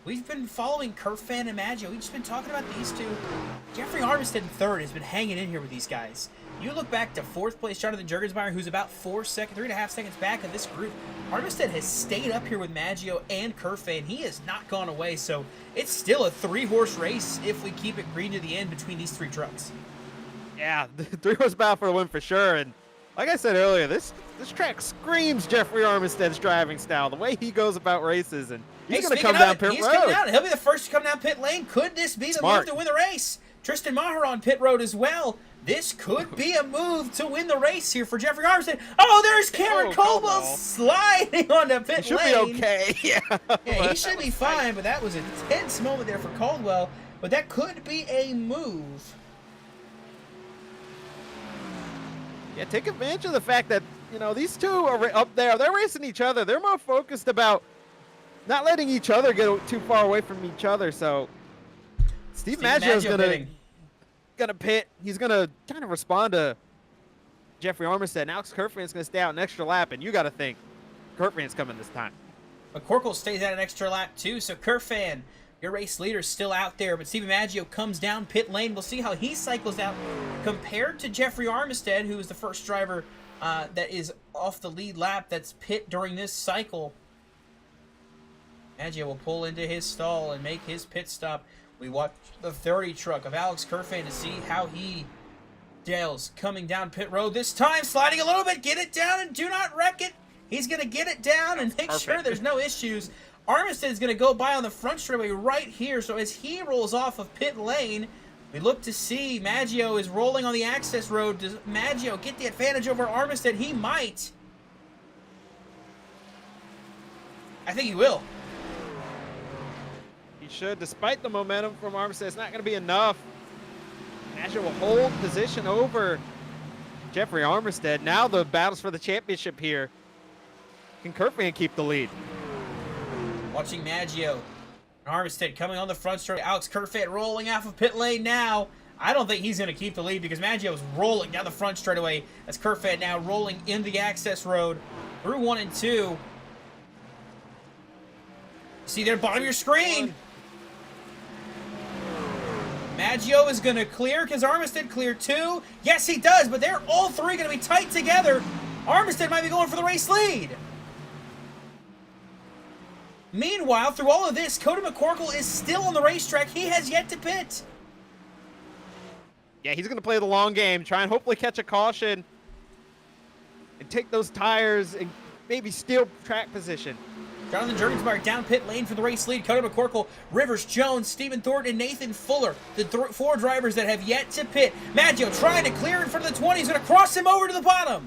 we've been following Kerfan and Maggio. We've just been talking about these two. Jeffrey Homestead in third has been hanging in here with these guys. You look back to 4th place Jonathan Jurgensmeyer, who's about 3.5 seconds back of this group. Armistead has stayed up here with Maggio and Kerfe, and he has not gone away, so it's still a 3-horse race if we keep it green to the end between these 3 trucks. Yeah, the 3-horse battle for the win for sure. And like I said earlier, this track screams Jeffrey Armistead's driving style, the way he goes about races, and he's going to come down pit road. He's coming down. He'll be the first to come down pit lane. Could this be the move to win the race? Tristan Maher on pit road as well. This could be a move to win the race here for Jeffrey Armistead. Oh, there's Cameron Caldwell sliding on the pit lane. He should be okay. Yeah, he should be fine, but that was a tense moment there for Caldwell. But that could be a move. Yeah, take advantage of the fact that, you know, these two are up there. They're racing each other. They're more focused about not letting each other get too far away from each other. So Steve Maggio's gonna pit. He's gonna kind of respond to Jeffrey Armistead. And Alex Kerfan's gonna stay out an extra lap, and you got to think Kerfan's coming this time. But Corkle stays out an extra lap too, so Kerfan, your race leader, is still out there. But Steven Maggio comes down pit lane. We'll see how he cycles out compared to Jeffrey Armistead, who is the first driver that is off the lead lap that's pit during this cycle. Maggio will pull into his stall and make his pit stop. We watch the 30 truck of Alex Kerfan to see how he deals coming down pit road. This time sliding a little bit. Get it down and do not wreck it. He's going to get it down and make sure there's no issues. Armistead is going to go by on the front straightaway right here. So as he rolls off of pit lane, we look to see Maggio is rolling on the access road. Does Maggio get the advantage over Armistead? He might. I think he will. Should, despite the momentum from Armistead, it's not going to be enough. Maggio will hold position over Jeffrey Armistead. Now the battles for the championship here. Can Kerfan keep the lead? Watching Maggio and Armistead coming on the front straight. Alex Kerfan rolling off of pit lane now. I don't think he's going to keep the lead because Maggio is rolling down the front straightaway as Kerfan now rolling in the access road through 1 and 2. See there, bottom of your screen. Maggio is going to clear. Because Armistead clear too? Yes, he does, but they're all 3 going to be tight together. Armistead might be going for the race lead. Meanwhile, through all of this, Cody McCorkle is still on the racetrack. He has yet to pit. Yeah, he's going to play the long game, try and hopefully catch a caution and take those tires and maybe steal track position. Jonathan Jurgensmeyer down pit lane for the race lead. Cody McCorkle, Rivers, Jones, Stephen Thornton, and Nathan Fuller, the 4 drivers that have yet to pit. Maggio trying to clear in front of the 20. He's going to cross him over to the bottom.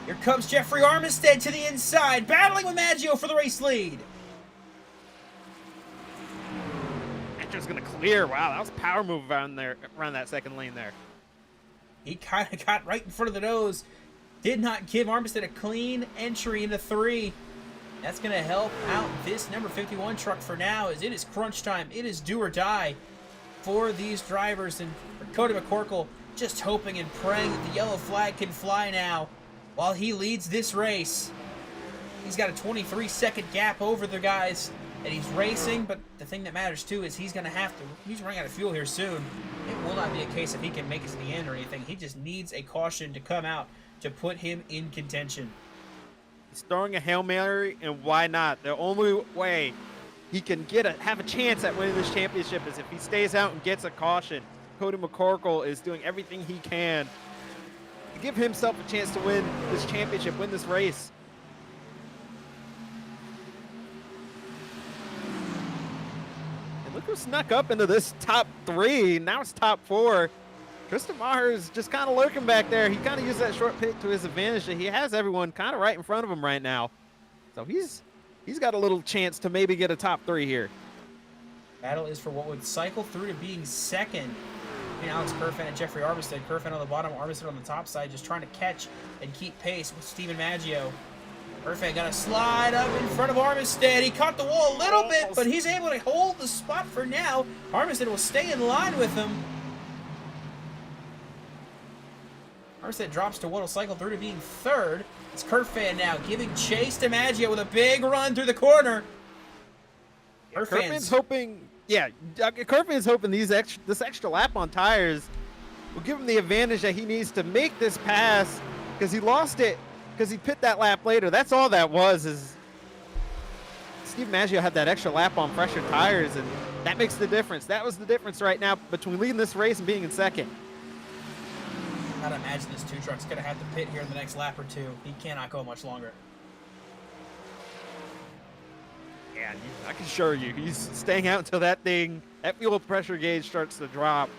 Here comes Jeffrey Armistead to the inside, battling with Maggio for the race lead. Maggio's going to clear. Wow, that was a power move around that second lane there. He kind of got right in front of the nose. Did not give Armistead a clean entry into 3. That's going to help out this number 51 truck for now, as it is crunch time. It is do or die for these drivers. And for Cody McCorkle, just hoping and praying that the yellow flag can fly now while he leads this race. He's got a 23-second gap over the guys that he's racing, but the thing that matters too is he's running out of fuel here soon. It will not be a case if he can make it to the end or anything. He just needs a caution to come out to put him in contention. He's throwing a Hail Mary, and why not? The only way he can have a chance at winning this championship is if he stays out and gets a caution. Cody McCorkle is doing everything he can to give himself a chance to win this championship, win this race. And look who snuck up into this top 3. Now it's top 4. Tristan Maher is just kind of lurking back there. He kind of used that short pit to his advantage. He has everyone kind of right in front of him right now. So he's got a little chance to maybe get a top 3 here. Battle is for what would cycle through to being second between Alex Kerfan and Jeffrey Armistead. Kerfan on the bottom, Armistead on the top side, just trying to catch and keep pace with Steven Maggio. Kerfan got to slide up in front of Armistead. He caught the wall a little bit, but he's able to hold the spot for now. Armistead will stay in line with him. Armistead drops to what will cycle through to being 3rd. It's Kerfan now giving chase to Maggio with a big run through the corner. Kerfan's hoping Yeah, Kerfan's hoping this extra lap on tires will give him the advantage that he needs to make this pass, because he lost it because he pit that lap later. That's all that was. Is Steve Maggio had that extra lap on fresher tires, and that makes the difference. That was the difference right now between leading this race and being in second. I'd imagine this two truck's going to have to pit here in the next lap or two. He cannot go much longer. Yeah, I can assure you, he's staying out until that fuel pressure gauge starts to drop.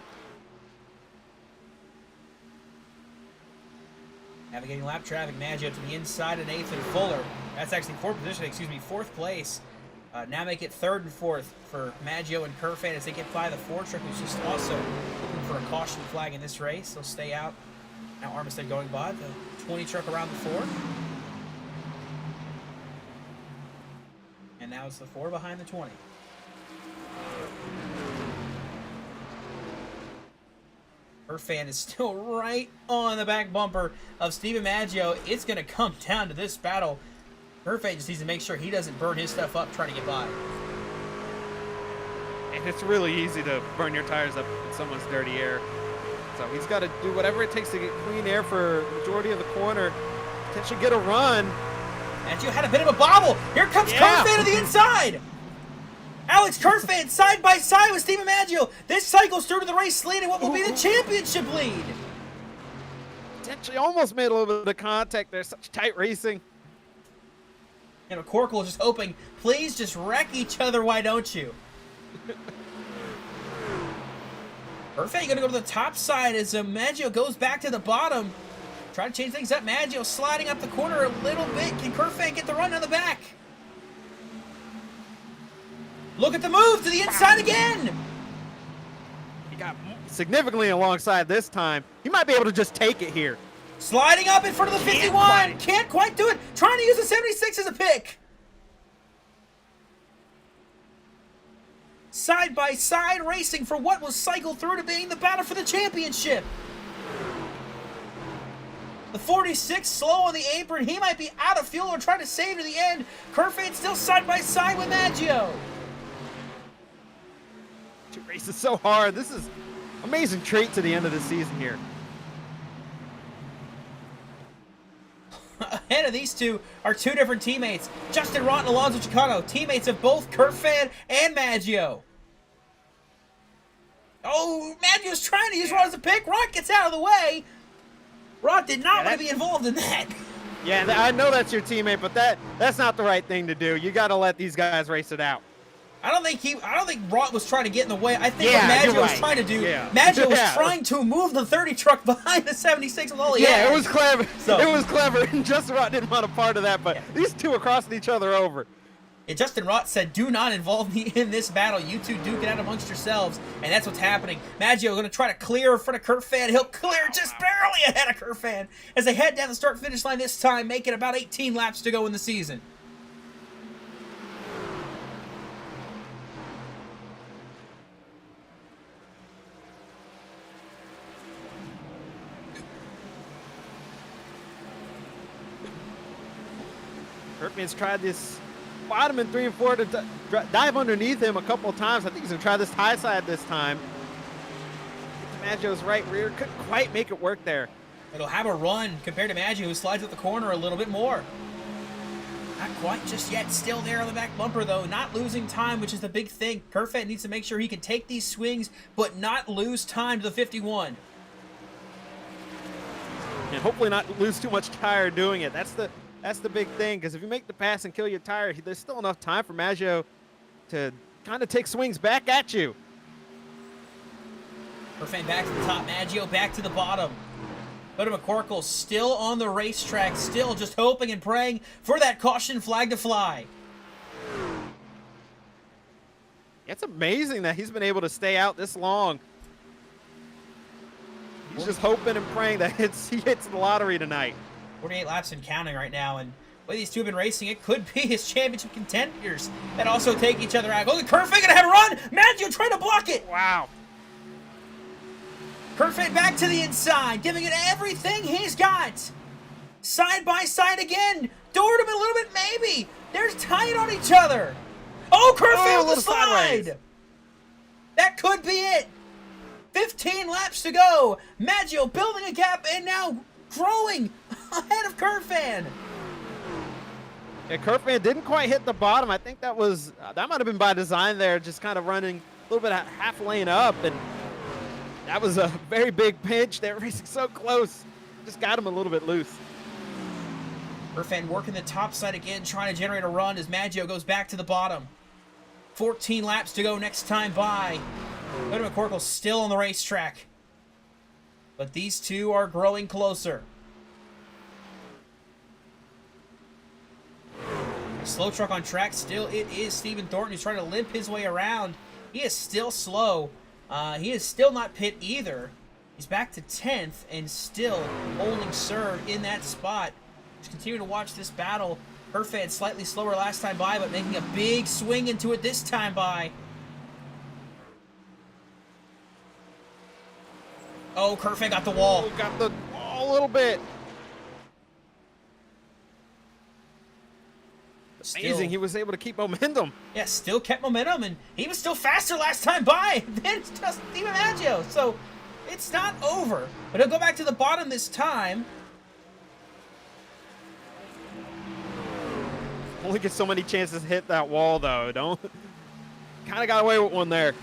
Navigating lap traffic, Maggio to the inside and 8th and Fuller. That's actually fourth place. Now make it 3rd and 4th for Maggio and Kerfan as they get by the 4 truck, who's just also looking for a caution flag in this race. They'll stay out. Now Armistead going by, the 20 truck around the 4. And now it's the 4 behind the 20. Kerfan is still right on the back bumper of Steven Maggio. It's going to come down to this battle. Kerfan just needs to make sure he doesn't burn his stuff up trying to get by. And it's really easy to burn your tires up in someone's dirty air. So he's got to do whatever it takes to get clean air for the majority of the corner. Potentially get a run. Maggio had a bit of a bobble. Here comes Kerfan to the inside. Alex Kerfan side by side with Steven Maggio. This cycles through to the race lead and what will be the championship lead. Potentially almost made a little bit of contact there. Such tight racing. And McCorkle just hoping, please just wreck each other, why don't you? Kerfan going to go to the top side as Maggio goes back to the bottom. Try to change things up. Maggio sliding up the corner a little bit. Can Kerfan get the run on the back? Look at the move to the inside again. He got significantly alongside this time. He might be able to just take it here. Sliding up in front of the 51. Can't quite do it. Trying to use the 76 as a pick. Side by side racing for what will cycle through to being the battle for the championship. The 46 slow on the apron. He might be out of fuel or trying to save to the end. Kerfan still side by side with Maggio. Two races so hard. This is amazing trait to the end of the season here. Ahead of these two are two different teammates. Justin Rott and Alonso Chicano, teammates of both Kerfan and Maggio. Oh, Maggio's trying to use Rott as a pick. Rott gets out of the way. Rott did not want to be involved in that. Yeah, I know that's your teammate, but that's not the right thing to do. You got to let these guys race it out. I don't think Rott was trying to get in the way. I think what Maggio was trying to do, Maggio was trying to move the 30 truck behind the 76 with all he had. Yeah, it was clever. So, it was clever, and Justin Rott didn't want a part of that, but these two are crossing each other over. And Justin Rott said, do not involve me in this battle. You two duke it out amongst yourselves, and that's what's happening. Maggio going to try to clear in front of Kerfan. He'll clear just barely ahead of Kerfan as they head down the start-finish line this time, making about 18 laps to go in the season. Kerfan's tried this bottom in 3 and 4 to dive underneath him a couple of times. I think he's going to try this high side this time. Maggio's right rear couldn't quite make it work there. It'll have a run compared to Maggio, who slides up the corner a little bit more. Not quite just yet. Still there on the back bumper, though. Not losing time, which is the big thing. Kerfan needs to make sure he can take these swings, but not lose time to the 51. And hopefully not lose too much tire doing it. That's the big thing, because if you make the pass and kill your tire, there's still enough time for Maggio to kind of take swings back at you. Kerfan back to the top, Maggio back to the bottom. But McCorkle still on the racetrack, still just hoping and praying for that caution flag to fly. It's amazing that he's been able to stay out this long. He's just hoping and praying that he hits the lottery tonight. 48 laps and counting right now, and the way these two have been racing, it could be his championship contenders that also take each other out. Oh, Kerfan gonna have a run! Maggio trying to block it! Wow. Kerfan back to the inside, giving it everything he's got. Side by side again. Doored him a little bit, maybe. They're tight on each other. Oh, Kerfan with the slide! That could be it. 15 laps to go. Maggio building a gap and now growing ahead of Curfan. Yeah, Curfan didn't quite hit the bottom. I think that was that might have been by design there, just kind of running a little bit half lane up, and that was a very big pinch. They're racing so close. Just got him a little bit loose. Curfan working the top side again, trying to generate a run as Maggio goes back to the bottom. 14 laps to go next time by. Cody McCorkle still on the racetrack. But these two are growing closer. Slow truck on track still. It is Stephen Thornton who's trying to limp his way around. He is still slow. He is still not pit either. He's back to 10th and still holding serve in that spot. Just continue to watch this battle. Curfan slightly slower last time by, but making a big swing into it this time by. Oh, Curfan got the wall. Oh, got the wall a little bit. Amazing, he was able to keep momentum. Yeah, still kept momentum, and he was still faster last time by than just Steven Maggio. So it's not over, but he'll go back to the bottom this time. Only get so many chances to hit that wall, though. Don't. Kind of got away with one there.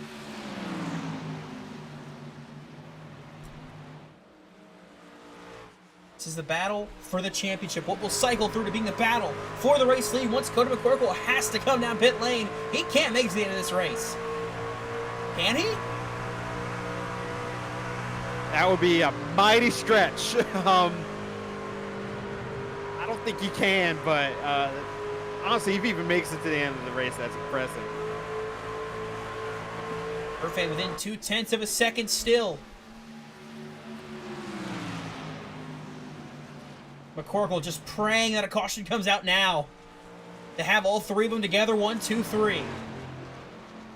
This is the battle for the championship. What will cycle through to being the battle for the race lead once Cody McCorkle has to come down pit lane. He can't make it to the end of this race. Can he? That would be a mighty stretch. I don't think he can, but honestly, if he even makes it to the end of the race, that's impressive. Curfan within 0.2 of a second still. McCorkle just praying that a caution comes out now. To have all three of them together, 1, 2, 3.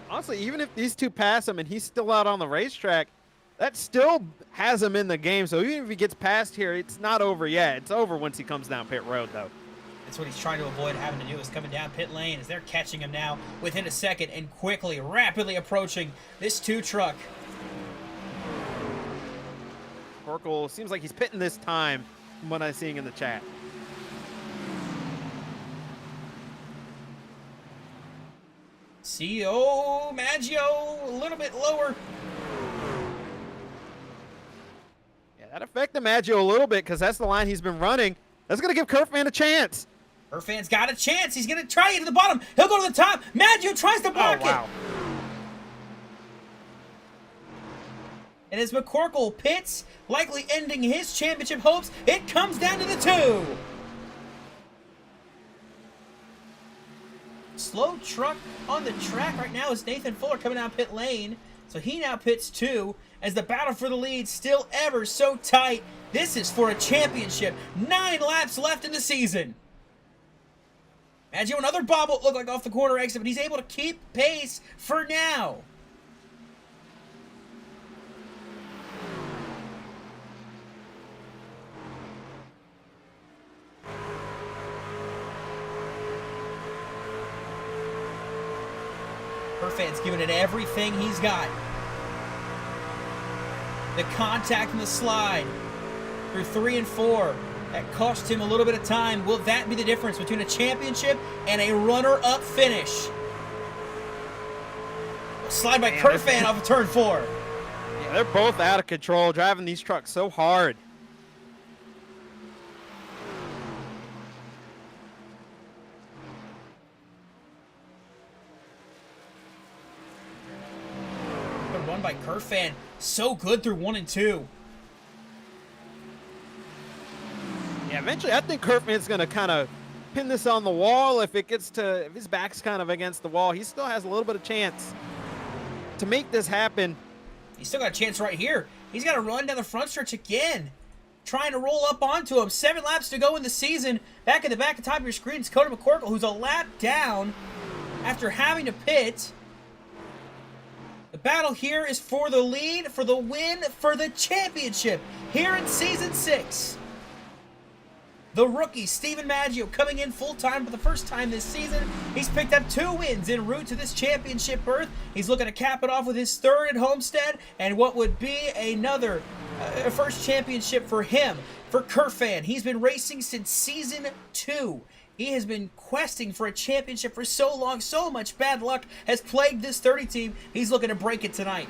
Honestly, even if these two pass him and he's still out on the racetrack, that still has him in the game. So even if he gets past here, it's not over yet. It's over once he comes down pit road, though. That's what he's trying to avoid having to do, is coming down pit lane as they're catching him now within a second and quickly, rapidly approaching this 2 truck. Corkle seems like he's pitting this time from what I'm seeing in the chat. See, oh, Maggio a little bit lower. Yeah, that affected Maggio a little bit because that's the line he's been running. That's going to give Curfan a chance. Curfan's got a chance. He's going to try to get to the bottom. He'll go to the top. Maggio tries to block it. And as McCorkle pits, likely ending his championship hopes, it comes down to the 2. Slow truck on the track right now is Nathan Fuller coming down pit lane. So he now pits 2 as the battle for the lead still ever so tight. This is for a championship. 9 laps left in the season. Maggio, another bobble, looked like off the corner exit, but he's able to keep pace for now. Curfan's giving it everything he's got. The contact and the slide through 3 and 4. That cost him a little bit of time. Will that be the difference between a championship and a runner-up finish? Slide by Curfan off of turn 4. Yeah, they're both out of control, driving these trucks so hard. Good run by Curfan. So good through 1 and 2. Yeah, eventually I think Curfan's going to kind of pin this on the wall. If his back's kind of against the wall, he still has a little bit of chance to make this happen. He's still got a chance right here. He's got to run down the front stretch again. Trying to roll up onto him. 7 laps to go in the season. Back at the top of your screen is Cody McCorkle, who's a lap down after having to pit. The battle here is for the lead, for the win, for the championship here in Season 6. The rookie, Steven Maggio, coming in full-time for the first time this season. He's picked up 2 wins en route to this championship berth. He's looking to cap it off with his 3rd at Homestead, and what would be another first championship for him. For Kerfan, he's been racing since Season 2. He has been questing for a championship for so long. So much bad luck has plagued this 30 team. He's looking to break it tonight.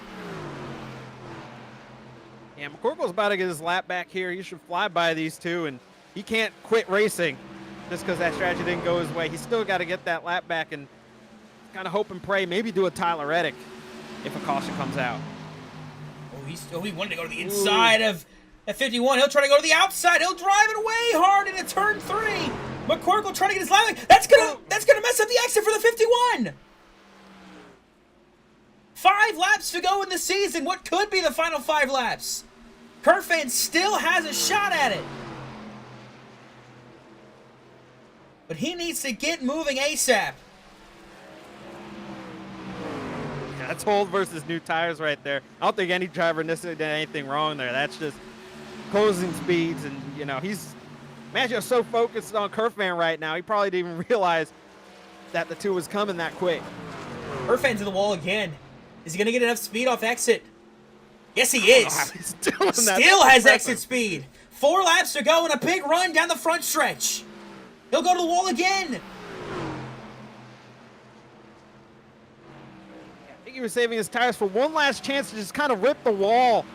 Yeah, McCorkle's about to get his lap back here. He should fly by these two, and he can't quit racing just because that strategy didn't go his way. He's still got to get that lap back and kind of hope and pray, maybe do a Tyler Reddick if a caution comes out. He wanted to go to the inside of 51. He'll try to go to the outside. He'll drive it way hard into turn 3. McCorkle trying to get his lap back. That's gonna mess up the exit for the 51. 5 laps to go in the season. What could be the final 5 laps? Kerfan still has a shot at it. But he needs to get moving ASAP. Yeah, that's old versus new tires right there. I don't think any driver necessarily did anything wrong there. That's just closing speeds, and you know, Maggio's so focused on Kerfan right now, he probably didn't even realize that the 2 was coming that quick. Kerfan to the wall again. Is he going to get enough speed off exit? Yes, he is. Oh, he's doing that. Still has exit speed. 4 laps to go and a big run down the front stretch. He'll go to the wall again. I think he was saving his tires for one last chance to just kind of rip the wall.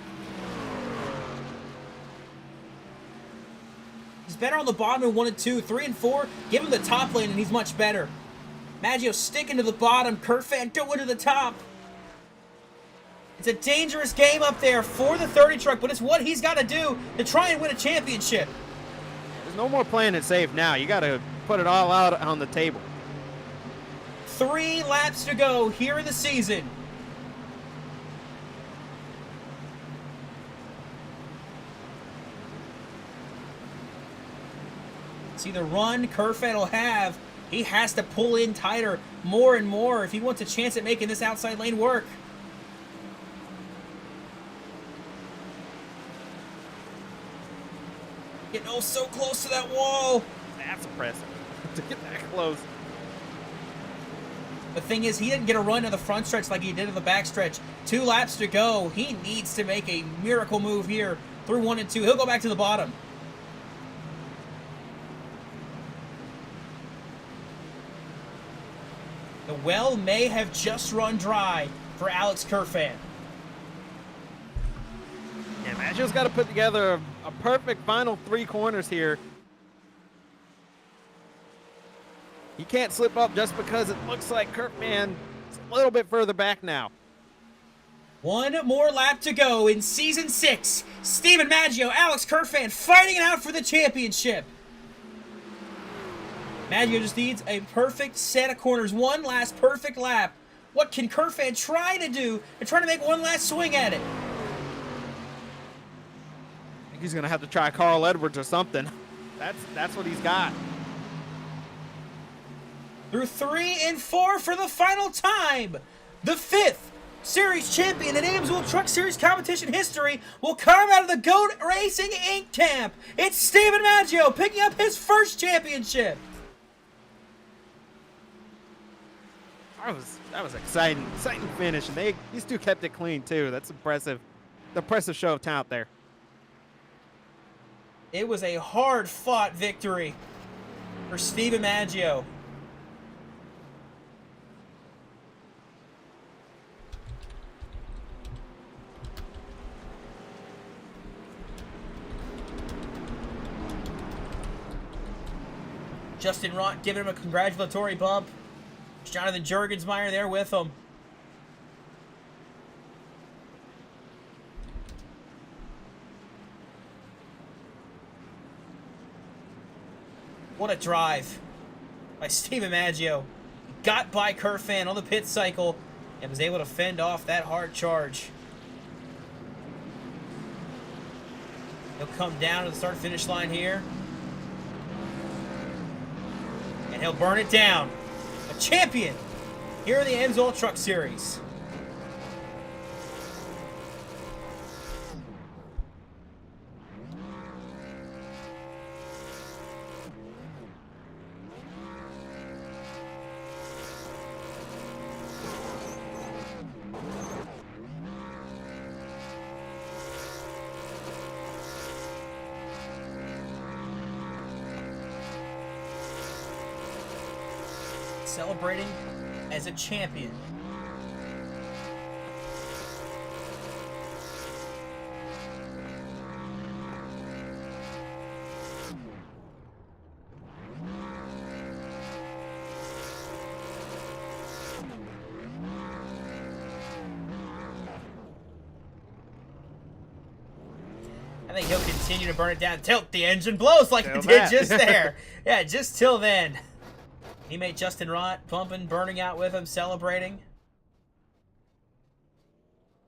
He's better on the bottom in 1 and 2. 3 and 4, give him the top lane and he's much better. Maggio sticking to the bottom. Kerfan going to the top. It's a dangerous game up there for the 30 truck, but it's what he's got to do to try and win a championship. There's no more playing it safe now. You got to put it all out on the table. 3 laps to go here in the season. See the run Kerfan will have. He has to pull in tighter more and more if he wants a chance at making this outside lane work. Getting oh so close to that wall. That's impressive to get that close. The thing is, he didn't get a run to the front stretch like he did in the back stretch. 2 laps to go. He needs to make a miracle move here through 1 and 2. He'll go back to the bottom. The well may have just run dry for Alex Kerfan. Yeah, Maggio's got to put together a perfect final 3 corners here. He can't slip up just because it looks like Kerfan is a little bit further back now. 1 more lap to go in Season 6. Steven Maggio, Alex Kerfan fighting it out for the championship. Maggio just needs a perfect set of corners. 1 last perfect lap. What can Kerfan try to do to try to make 1 last swing at it? I think he's going to have to try Carl Edwards or something. That's what he's got. Through 3 and 4 for the final time. The 5th Series champion in AMSOIL Truck Series competition history will come out of the GOAT Racing Inc. camp. It's Steven Maggio picking up his first championship. That was exciting finish, and these 2 kept it clean too. That's impressive. The impressive show of talent there. It was a hard-fought victory for Steven Maggio. Justin Rott giving him a congratulatory bump. Jonathan Jurgensmeyer there with him. What a drive by Steven Maggio. Got by Kerfan on the pit cycle and was able to fend off that hard charge. He'll come down to the start-finish line here. And he'll burn it down. A champion here in the AMSOIL Truck Series. celebrating as a champion. I think he'll continue to burn it down. Tilt the engine blows like it did just there. Yeah, just till then. Teammate Justin Rott pumping, burning out with him, celebrating.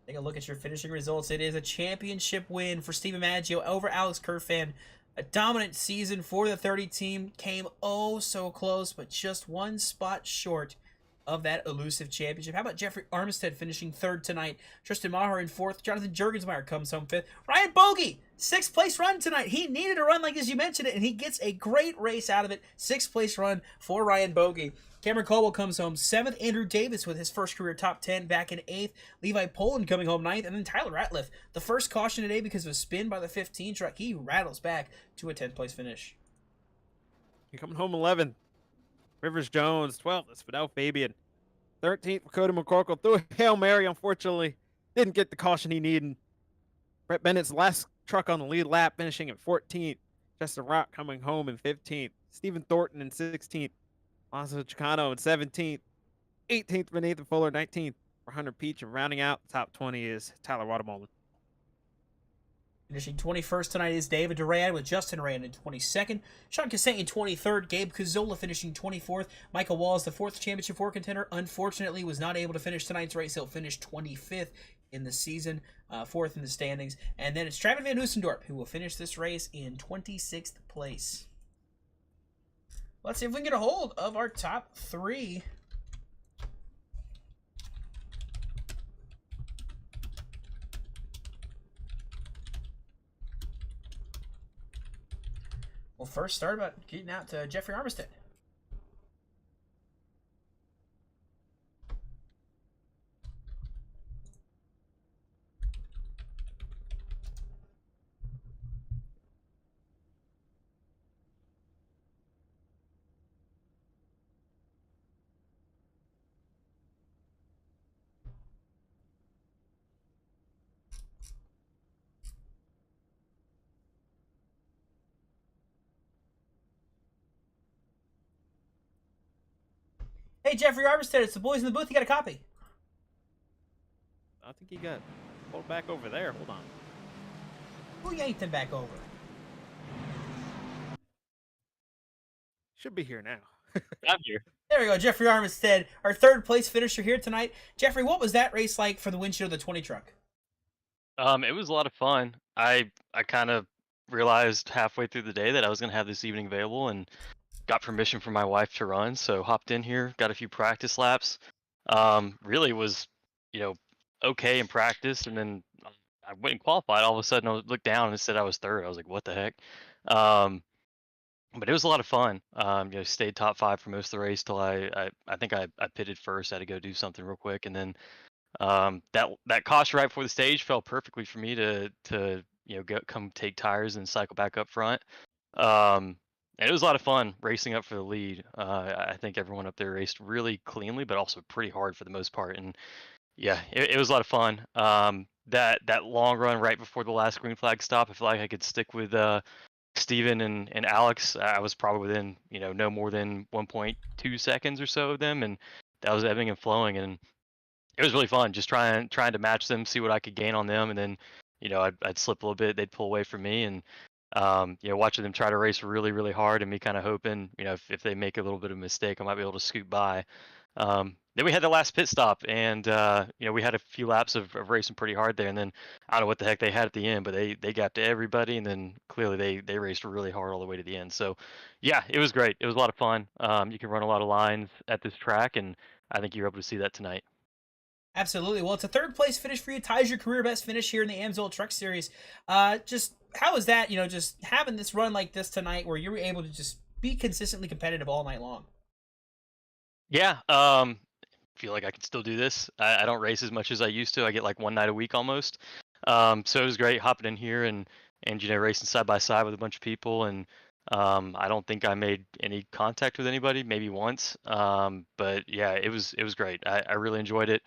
Take a look at your finishing results. It is a championship win for Stephen Maggio over Alex Kerfan. A dominant season for the 30 team. Came oh so close, but just one spot short of that elusive championship. How about Jeffrey Armstead finishing third tonight? Tristan Maher in fourth. Jonathan Jurgensmeyer comes home fifth. Ryan Bogey, sixth place run tonight. He needed a run like as you mentioned it, and he gets a great race out of it. Sixth place run for Ryan Bogey. Cameron Caldwell comes home seventh. Andrew Davis with his first career top 10 back in eighth. Levi Poland coming home ninth. And then Tyler Ratliff, the first caution today because of a spin by the 15 truck. He rattles back to a 10th place finish. You're coming home 11th. Rivers Jones, 12th. That's Fidel Fabian. 13th, Cody McCorkle threw a Hail Mary, unfortunately. Didn't get the caution he needed. Brett Bennett's last truck on the lead lap, finishing at 14th. Justin Rock coming home in 15th. Stephen Thornton in 16th. Lazo Chicano in 17th. 18th for Nathan Fuller, 19th for Hunter Peach. And rounding out the top 20 is Tyler Watermolen. Finishing 21st tonight is David Duran with Justin Rand in 22nd. Sean Cassay in 23rd. Gabe Cazola finishing 24th. Michael Walls, the fourth championship 4 contender, unfortunately was not able to finish tonight's race. He'll finish 25th in the season, fourth in the standings. And then it's Travis Van Hoosendorp who will finish this race in 26th place. Let's see if we can get a hold of our top 3. We'll first start about getting out to Jeffrey Armistead. Hey, Jeffrey Armistead, it's the boys in the booth. You got a copy? I think he got pulled back over there. Hold on. Who yanked him back over? Should be here now. I'm here. There we go, Jeffrey Armistead, our third place finisher here tonight. Jeffrey, what was that race like for the windshield of the 20 truck? It was a lot of fun. I kind of realized halfway through the day that I was gonna have this evening available, and got permission from my wife to run, so hopped in here, got a few practice laps. Really was, okay in practice, and then I went and qualified. All of a sudden, I looked down and it said I was third. I was like, what the heck? But it was a lot of fun. Stayed top 5 for most of the race till I think I pitted first. I had to go do something real quick, and then that caution right before the stage fell perfectly for me to come take tires and cycle back up front. And it was a lot of fun racing up for the lead. I think everyone up there raced really cleanly, but also pretty hard for the most part. And yeah, it was a lot of fun. That long run right before the last green flag stop, I feel like I could stick with Steven and Alex. I was probably within no more than 1.2 seconds or so of them, and that was ebbing and flowing. And it was really fun, just trying to match them, see what I could gain on them, and then I'd slip a little bit, they'd pull away from me, and watching them try to race really, really hard, and me kind of hoping, if they make a little bit of a mistake, I might be able to scoot by. Then we had the last pit stop, and we had a few laps of racing pretty hard there, and then I don't know what the heck they had at the end, but they got to everybody, and then clearly they raced really hard all the way to the end. So yeah, it was great. It was a lot of fun. You can run a lot of lines at this track, and I think you're able to see that tonight. Absolutely. Well, it's a third place finish for you. Ties your career best finish here in the AMSOIL Truck Series. Just how is that, just having this run like this tonight where you were able to just be consistently competitive all night long? Yeah, feel like I can still do this. I don't race as much as I used to. I get like one night a week almost. So it was great hopping in here and racing side by side with a bunch of people, and I don't think I made any contact with anybody, maybe once. But yeah, it was great. I really enjoyed it.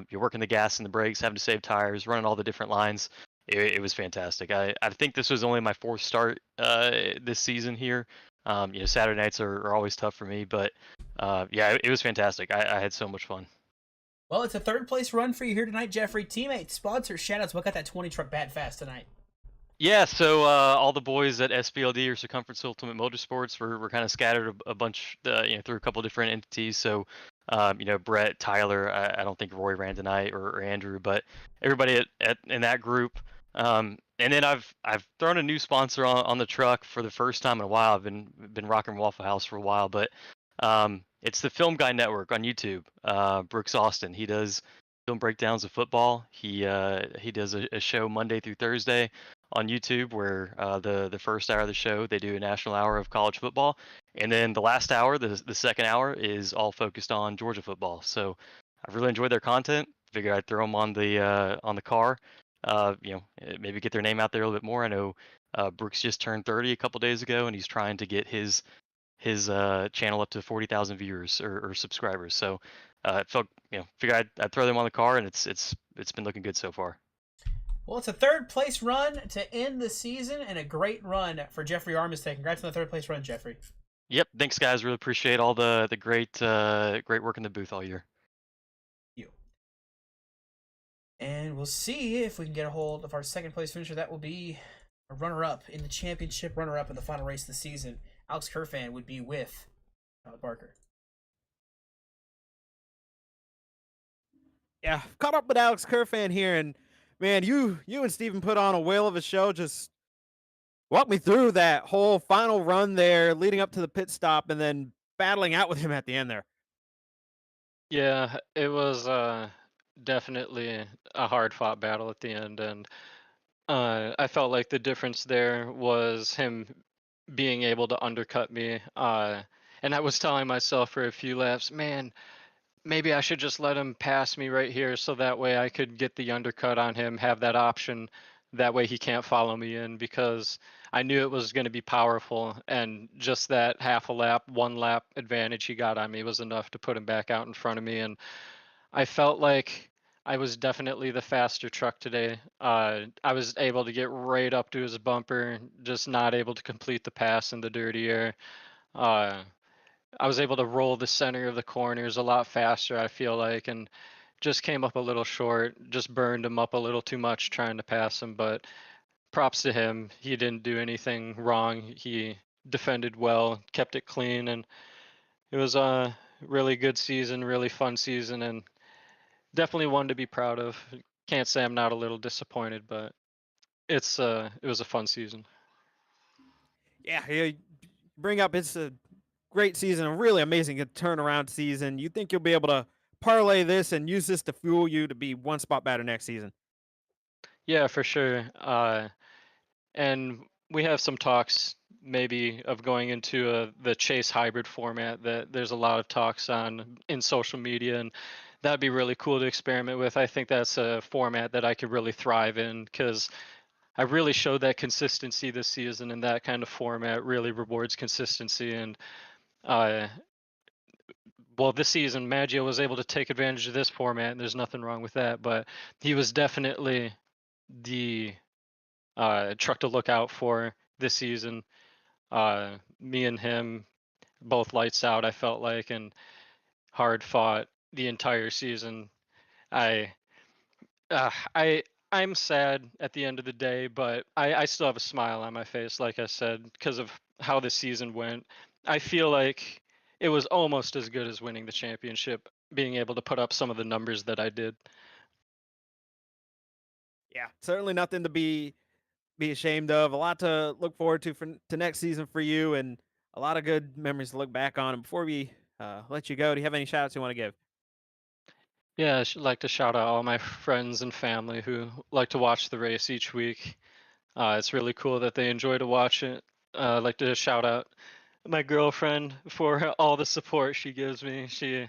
You're working the gas and the brakes, having to save tires, running all the different lines. It was fantastic. I think this was only my fourth start this season here. Saturday nights are always tough for me, but yeah, it was fantastic. I had so much fun. Well, it's a third place run for you here tonight, Jeffrey. Teammates, sponsors, shoutouts. What got that 20 truck bat fast tonight? Yeah, so all the boys at SPLD or Circumference Ultimate Motorsports were kind of scattered a bunch, through a couple different entities. So, Brett, Tyler, I don't think Roy ran tonight or Andrew, but everybody in that group. And then I've thrown a new sponsor on the truck for the first time in a while. I've been rocking Waffle House for a while, but it's the Film Guy Network on YouTube. Brooks Austin, he does film breakdowns of football. He does a show Monday through Thursday on YouTube where the first hour of the show they do a national hour of college football, and then the last hour, the second hour, is all focused on Georgia football. So I've really enjoyed their content. Figured I'd throw them on the car. Maybe get their name out there a little bit more. I know Brooks just turned 30 a couple days ago, and he's trying to get his channel up to 40,000 viewers or subscribers. So figured I'd throw them on the car, and it's been looking good so far. Well, it's a third place run to end the season and a great run for Jeffrey Armistead. Congrats on the third place run, Jeffrey. Yep, thanks guys. Really appreciate all the great work in the booth all year. You. And we'll see if we can get a hold of our second place finisher. That will be a runner-up in the championship, runner-up in the final race of the season. Alex Kerfan would be with Tyler Barker. Yeah, caught up with Alex Kerfan here, and man, you and Steven put on a whale of a show. Just walk me through that whole final run there, leading up to the pit stop, and then battling out with him at the end there. Yeah, it was definitely a hard fought battle at the end, and I felt like the difference there was him being able to undercut me. And I was telling myself for a few laps, man, maybe I should just let him pass me right here so that way I could get the undercut on him, have that option. That way he can't follow me in, because I knew it was going to be powerful. And just that half a lap, 1 lap advantage he got on me was enough to put him back out in front of me. And I felt like I was definitely the faster truck today. I was able to get right up to his bumper, just not able to complete the pass in the dirty air. I was able to roll the center of the corners a lot faster, I feel like, and just came up a little short, just burned him up a little too much trying to pass him. But props to him. He didn't do anything wrong. He defended well, kept it clean, and it was a really good season, really fun season, and definitely one to be proud of. Can't say I'm not a little disappointed, but it was a fun season. Yeah, you bring up it's a great season, a really amazing turnaround season. You think you'll be able to parlay this and use this to fuel you to be one spot better next season? Yeah, for sure. And we have some talks maybe of going into the chase hybrid format that there's a lot of talks on in social media, and that'd be really cool to experiment with. I think that's a format that I could really thrive in, because I really showed that consistency this season, and that kind of format really rewards consistency. And uh, well, this season Maggio was able to take advantage of this format, and there's nothing wrong with that. But he was definitely the truck to look out for this season. Me and him both lights out, I felt like, and hard fought the entire season. I uh, I I'm sad at the end of the day, but I still have a smile on my face, like I said, because of how the season went. I feel like it was almost as good as winning the championship, being able to put up some of the numbers that I did. Yeah, certainly nothing to be ashamed of. A lot to look forward to next season for you, and a lot of good memories to look back on. And before we let you go, do you have any shout outs you want to give? Yeah, I should like to shout out all my friends and family who like to watch the race each week. It's really cool that they enjoy to watch it. I'd like to shout out my girlfriend for all the support she gives me. She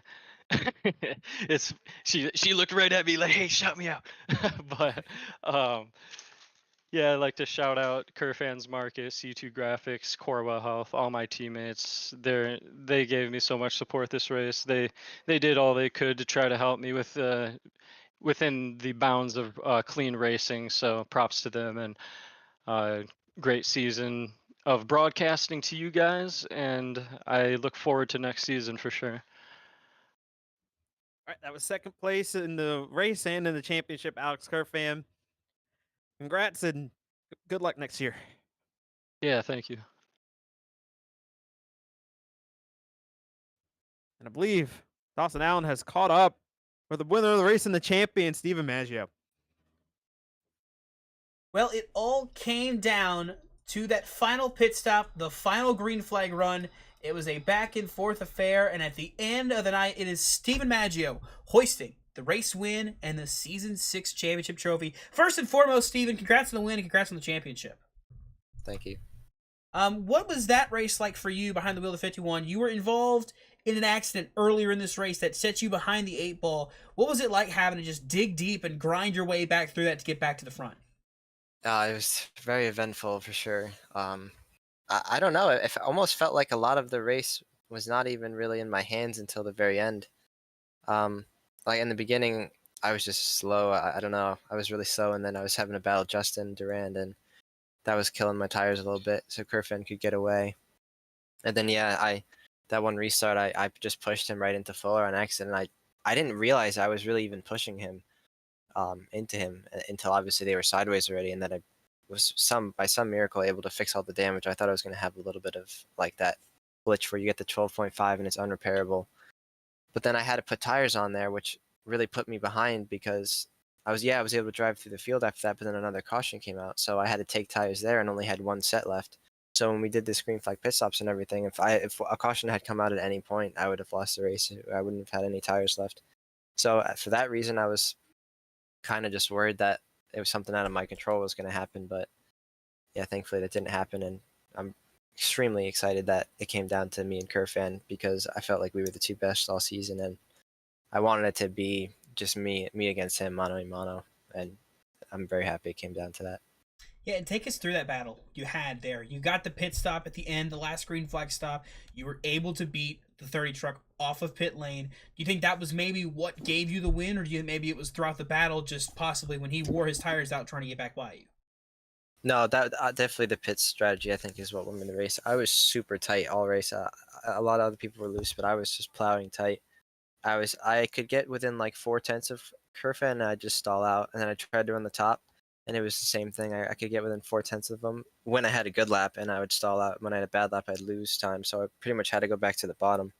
looked right at me like, "Hey, shout me out." But um, Yeah, I'd like to shout out Kerfans Market, C2 Graphics, Corwell Health, all my teammates. They gave me so much support this race. They did all they could to try to help me with within the bounds of clean racing. So props to them, and uh, great season of broadcasting to you guys. And I look forward to next season for sure. All right, that was second place in the race and in the championship, Alex Kerfan. Congrats and good luck next year. Yeah, thank you. And I believe Dawson Allen has caught up for the winner of the race and the champion, Steven Maggio. Well, it all came down to that final pit stop, the final green flag run. It was a back and forth affair, and at the end of the night, it is Steven Maggio hoisting the race win and the Season 6 championship trophy. First and foremost, Steven, congrats on the win and congrats on the championship. Thank you. What was that race like for you behind the wheel of 51? You were involved in an accident earlier in this race that set you behind the 8 ball. What was it like having to just dig deep and grind your way back through that to get back to the front? It was very eventful for sure. I don't know. It almost felt like a lot of the race was not even really in my hands until the very end. Like in the beginning, I was just slow. I don't know. I was really slow, and then I was having to battle Justin Durand, and that was killing my tires a little bit, so Kerfan could get away. And then that one restart, I just pushed him right into Fuller on accident. I didn't realize I was really even pushing him into him until obviously they were sideways already, and then I was by some miracle able to fix all the damage. I thought I was going to have a little bit of like that glitch where you get the 12.5 and it's unrepairable. But then I had to put tires on there, which really put me behind because I was able to drive through the field after that, but then another caution came out, so I had to take tires there and only had one set left. So when we did the green flag pit stops and everything, if a caution had come out at any point, I would have lost the race. I wouldn't have had any tires left. So for that reason, I was kind of just worried that it was something out of my control was going to happen, but yeah, thankfully that didn't happen, and I'm extremely excited that it came down to me and Kerfan because I felt like we were the two best all season, and I wanted it to be just me against him, mano a mano, and I'm very happy it came down to that. Yeah, and take us through that battle you had there. You got the pit stop at the end, the last green flag stop. You were able to beat the 30 truck off of pit lane. Do you think that was maybe what gave you the win, or do you think maybe it was throughout the battle, just possibly when he wore his tires out trying to get back by you? No, that definitely the pit strategy I think is what won me the race. I was super tight all race. A lot of other people were loose, but I was just plowing tight. I could get within like 4/10 of Kerfan, and I'd just stall out, and then I tried to run the top, and it was the same thing. I could get within 4/10 of them when I had a good lap, and I would stall out. When I had a bad lap, I'd lose time, so I pretty much had to go back to the bottom.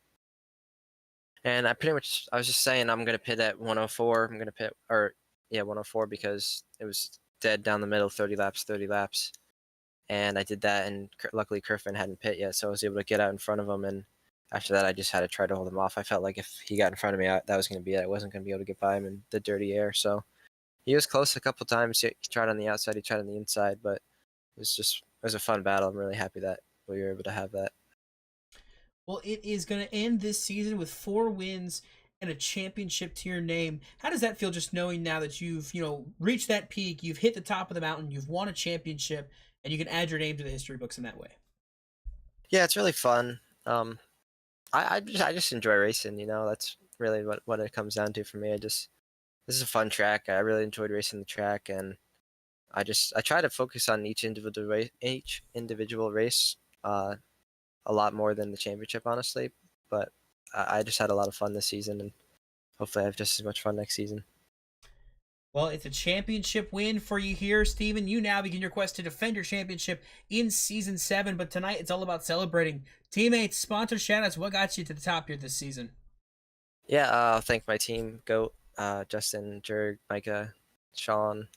And I was just saying I'm gonna pit at 104. 104 because it was dead down the middle, 30 laps. And I did that, and luckily Kerfan hadn't pit yet, so I was able to get out in front of him, and after that I just had to try to hold him off. I felt like if he got in front of me, that was going to be it. I wasn't going to be able to get by him in the dirty air, so he was close a couple times. He tried on the outside, he tried on the inside, but it was a fun battle. I'm really happy that we were able to have that. Well, it is going to end this season with 4 wins and a championship to your name. How does that feel, just knowing now that you've reached that peak, you've hit the top of the mountain, you've won a championship, and you can add your name to the history books in that way? Yeah, it's really fun. I just enjoy racing. That's really what it comes down to for me. This is a fun track. I really enjoyed racing the track, and I try to focus on each individual race a lot more than the championship, honestly. But I just had a lot of fun this season, and hopefully I have just as much fun next season. Well, it's a championship win for you here, Steven. You now begin your quest to defend your championship in Season 7, but tonight it's all about celebrating. Teammates, sponsor shoutouts, what got you to the top here this season? Yeah, I'll thank my team, Goat, Justin, Jerg, Micah, Sean.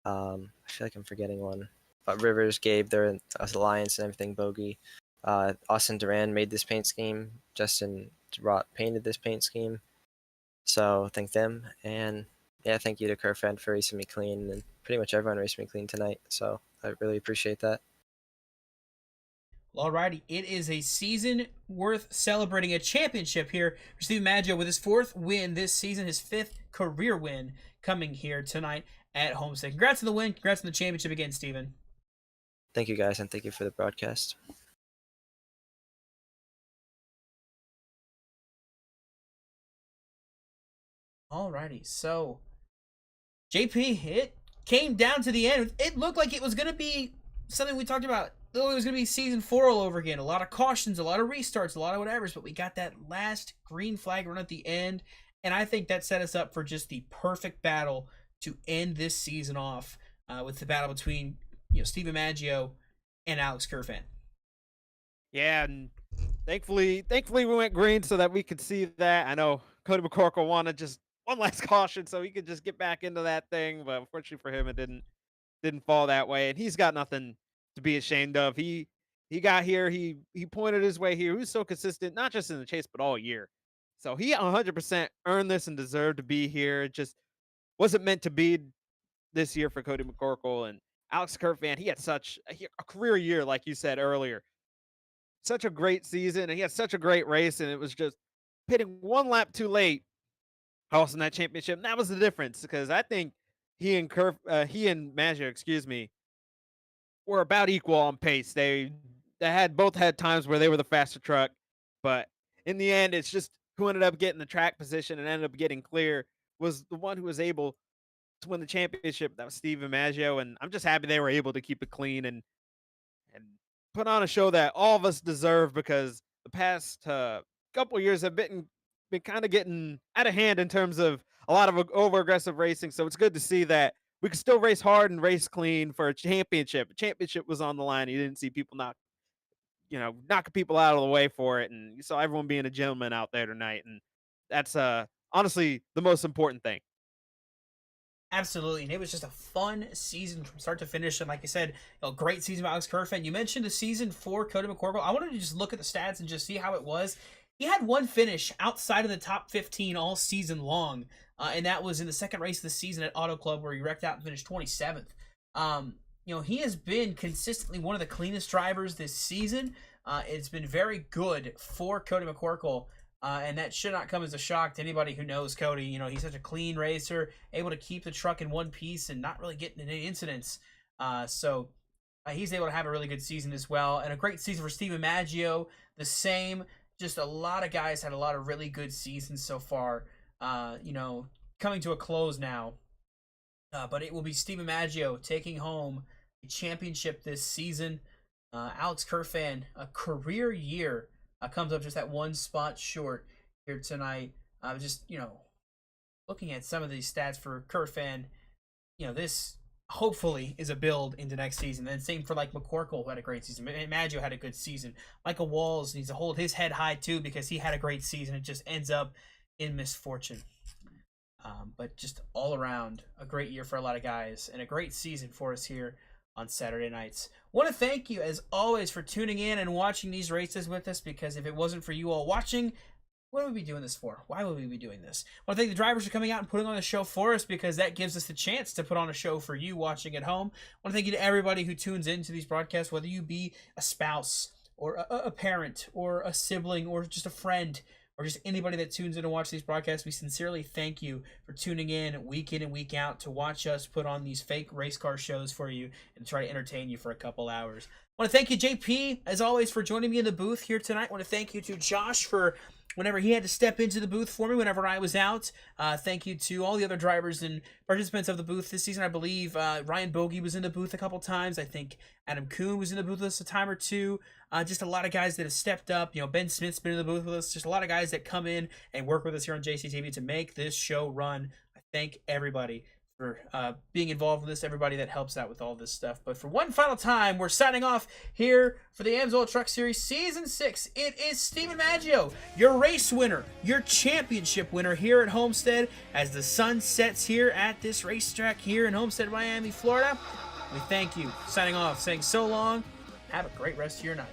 I feel like I'm forgetting one. But Rivers, Gabe, they're in Alliance and everything, Bogey. Austin Duran made this paint scheme. Justin Rott painted this paint scheme. So thank them. And yeah, thank you to Kerfan for racing me clean, and pretty much everyone raced me clean tonight. So I really appreciate that. Alrighty, it is a season worth celebrating, a championship here for Steven Maggio with his 4th win this season, his 5th career win coming here tonight at Homestead. Congrats on the win. Congrats on the championship again, Steven. Thank you guys, and thank you for the broadcast. Alrighty, so JP, it came down to the end. It looked like it was going to be something we talked about. It was going to be season 4 all over again. A lot of cautions, a lot of restarts, a lot of whatevers, but we got that last green flag run at the end, and I think that set us up for just the perfect battle to end this season off with the battle between Steven Maggio and Alex Kerfan. Yeah, and thankfully we went green so that we could see that. I know Cody McCorkle wanted just one last caution so he could just get back into that thing, but unfortunately for him, it didn't fall that way, and he's got nothing to be ashamed of. He got here, he pointed his way here. He was so consistent, not just in the chase, but all year. So he 100% earned this and deserved to be here. It just wasn't meant to be this year for Cody McCorkle. And Alex Kerfan, he had such a career year, like you said earlier. Such a great season, and he had such a great race, and it was just pitting one lap too late, hosting that championship. And that was the difference, because I think he and Maggio, excuse me, were about equal on pace. They both had times where they were the faster truck, but in the end, it's just who ended up getting the track position and ended up getting clear was the one who was able to win the championship. That was Steven Maggio, and I'm just happy they were able to keep it clean and put on a show that all of us deserve, because the past couple of years have been kind of getting out of hand in terms of a lot of over aggressive racing. So it's good to see that we can still race hard and race clean for a championship. A championship was on the line. You didn't see people knocking people out of the way for it, and you saw everyone being a gentleman out there tonight, and that's honestly the most important thing. Absolutely, and it was just a fun season from start to finish. And like I said, a great season by Alex Kerfan. You mentioned the season 4 Cody McCorkle. I wanted to just look at the stats and just see how it was. He had one finish outside of the top 15 all season long, and that was in the second race of the season at Auto Club, where he wrecked out and finished 27th. He has been consistently one of the cleanest drivers this season. It's been very good for Cody McCorkle. And that should not come as a shock to anybody who knows Cody. He's such a clean racer, able to keep the truck in one piece and not really getting in any incidents. So he's able to have a really good season as well. And a great season for Steven Maggio. The same. Just a lot of guys had a lot of really good seasons so far. Coming to a close now. But it will be Steven Maggio taking home a championship this season. Alex Kerfan, a career year. Comes up just that one spot short here tonight. Looking at some of these stats for Kerfan, this hopefully is a build into next season. And same for like McCorkle, who had a great season. Maggio had a good season. Michael Walls needs to hold his head high too, because he had a great season. It just ends up in misfortune. But just all around a great year for a lot of guys and a great season for us here on Saturday nights. Want to thank you as always for tuning in and watching these races with us, because if it wasn't for you all watching, what would we be doing this for? Why would we be doing this? I want to thank the drivers for coming out and putting on a show for us, because that gives us the chance to put on a show for you watching at home. I want to thank you to everybody who tunes into these broadcasts, whether you be a spouse or a parent or a sibling or just a friend, or just anybody that tunes in to watch these broadcasts. We sincerely thank you for tuning in and week out to watch us put on these fake race car shows for you and try to entertain you for a couple hours. I want to thank you, JP, as always, for joining me in the booth here tonight. I want to thank you to Josh for whenever he had to step into the booth for me whenever I was out. Thank you to all the other drivers and participants of the booth this season. I believe Ryan Bogey was in the booth a couple times. I think Adam Kuhn was in the booth with us a time or two. Just a lot of guys that have stepped up. Ben Smith's been in the booth with us. Just a lot of guys that come in and work with us here on JCTV to make this show run. I thank everybody for being involved with this, everybody that helps out with all this stuff. But for one final time, we're signing off here for the AMSOIL Truck Series Season 6. It is Steven Maggio, your race winner, your championship winner here at Homestead, as the sun sets here at this racetrack here in Homestead, Miami, Florida. We thank you. Signing off, saying so long. Have a great rest of your night.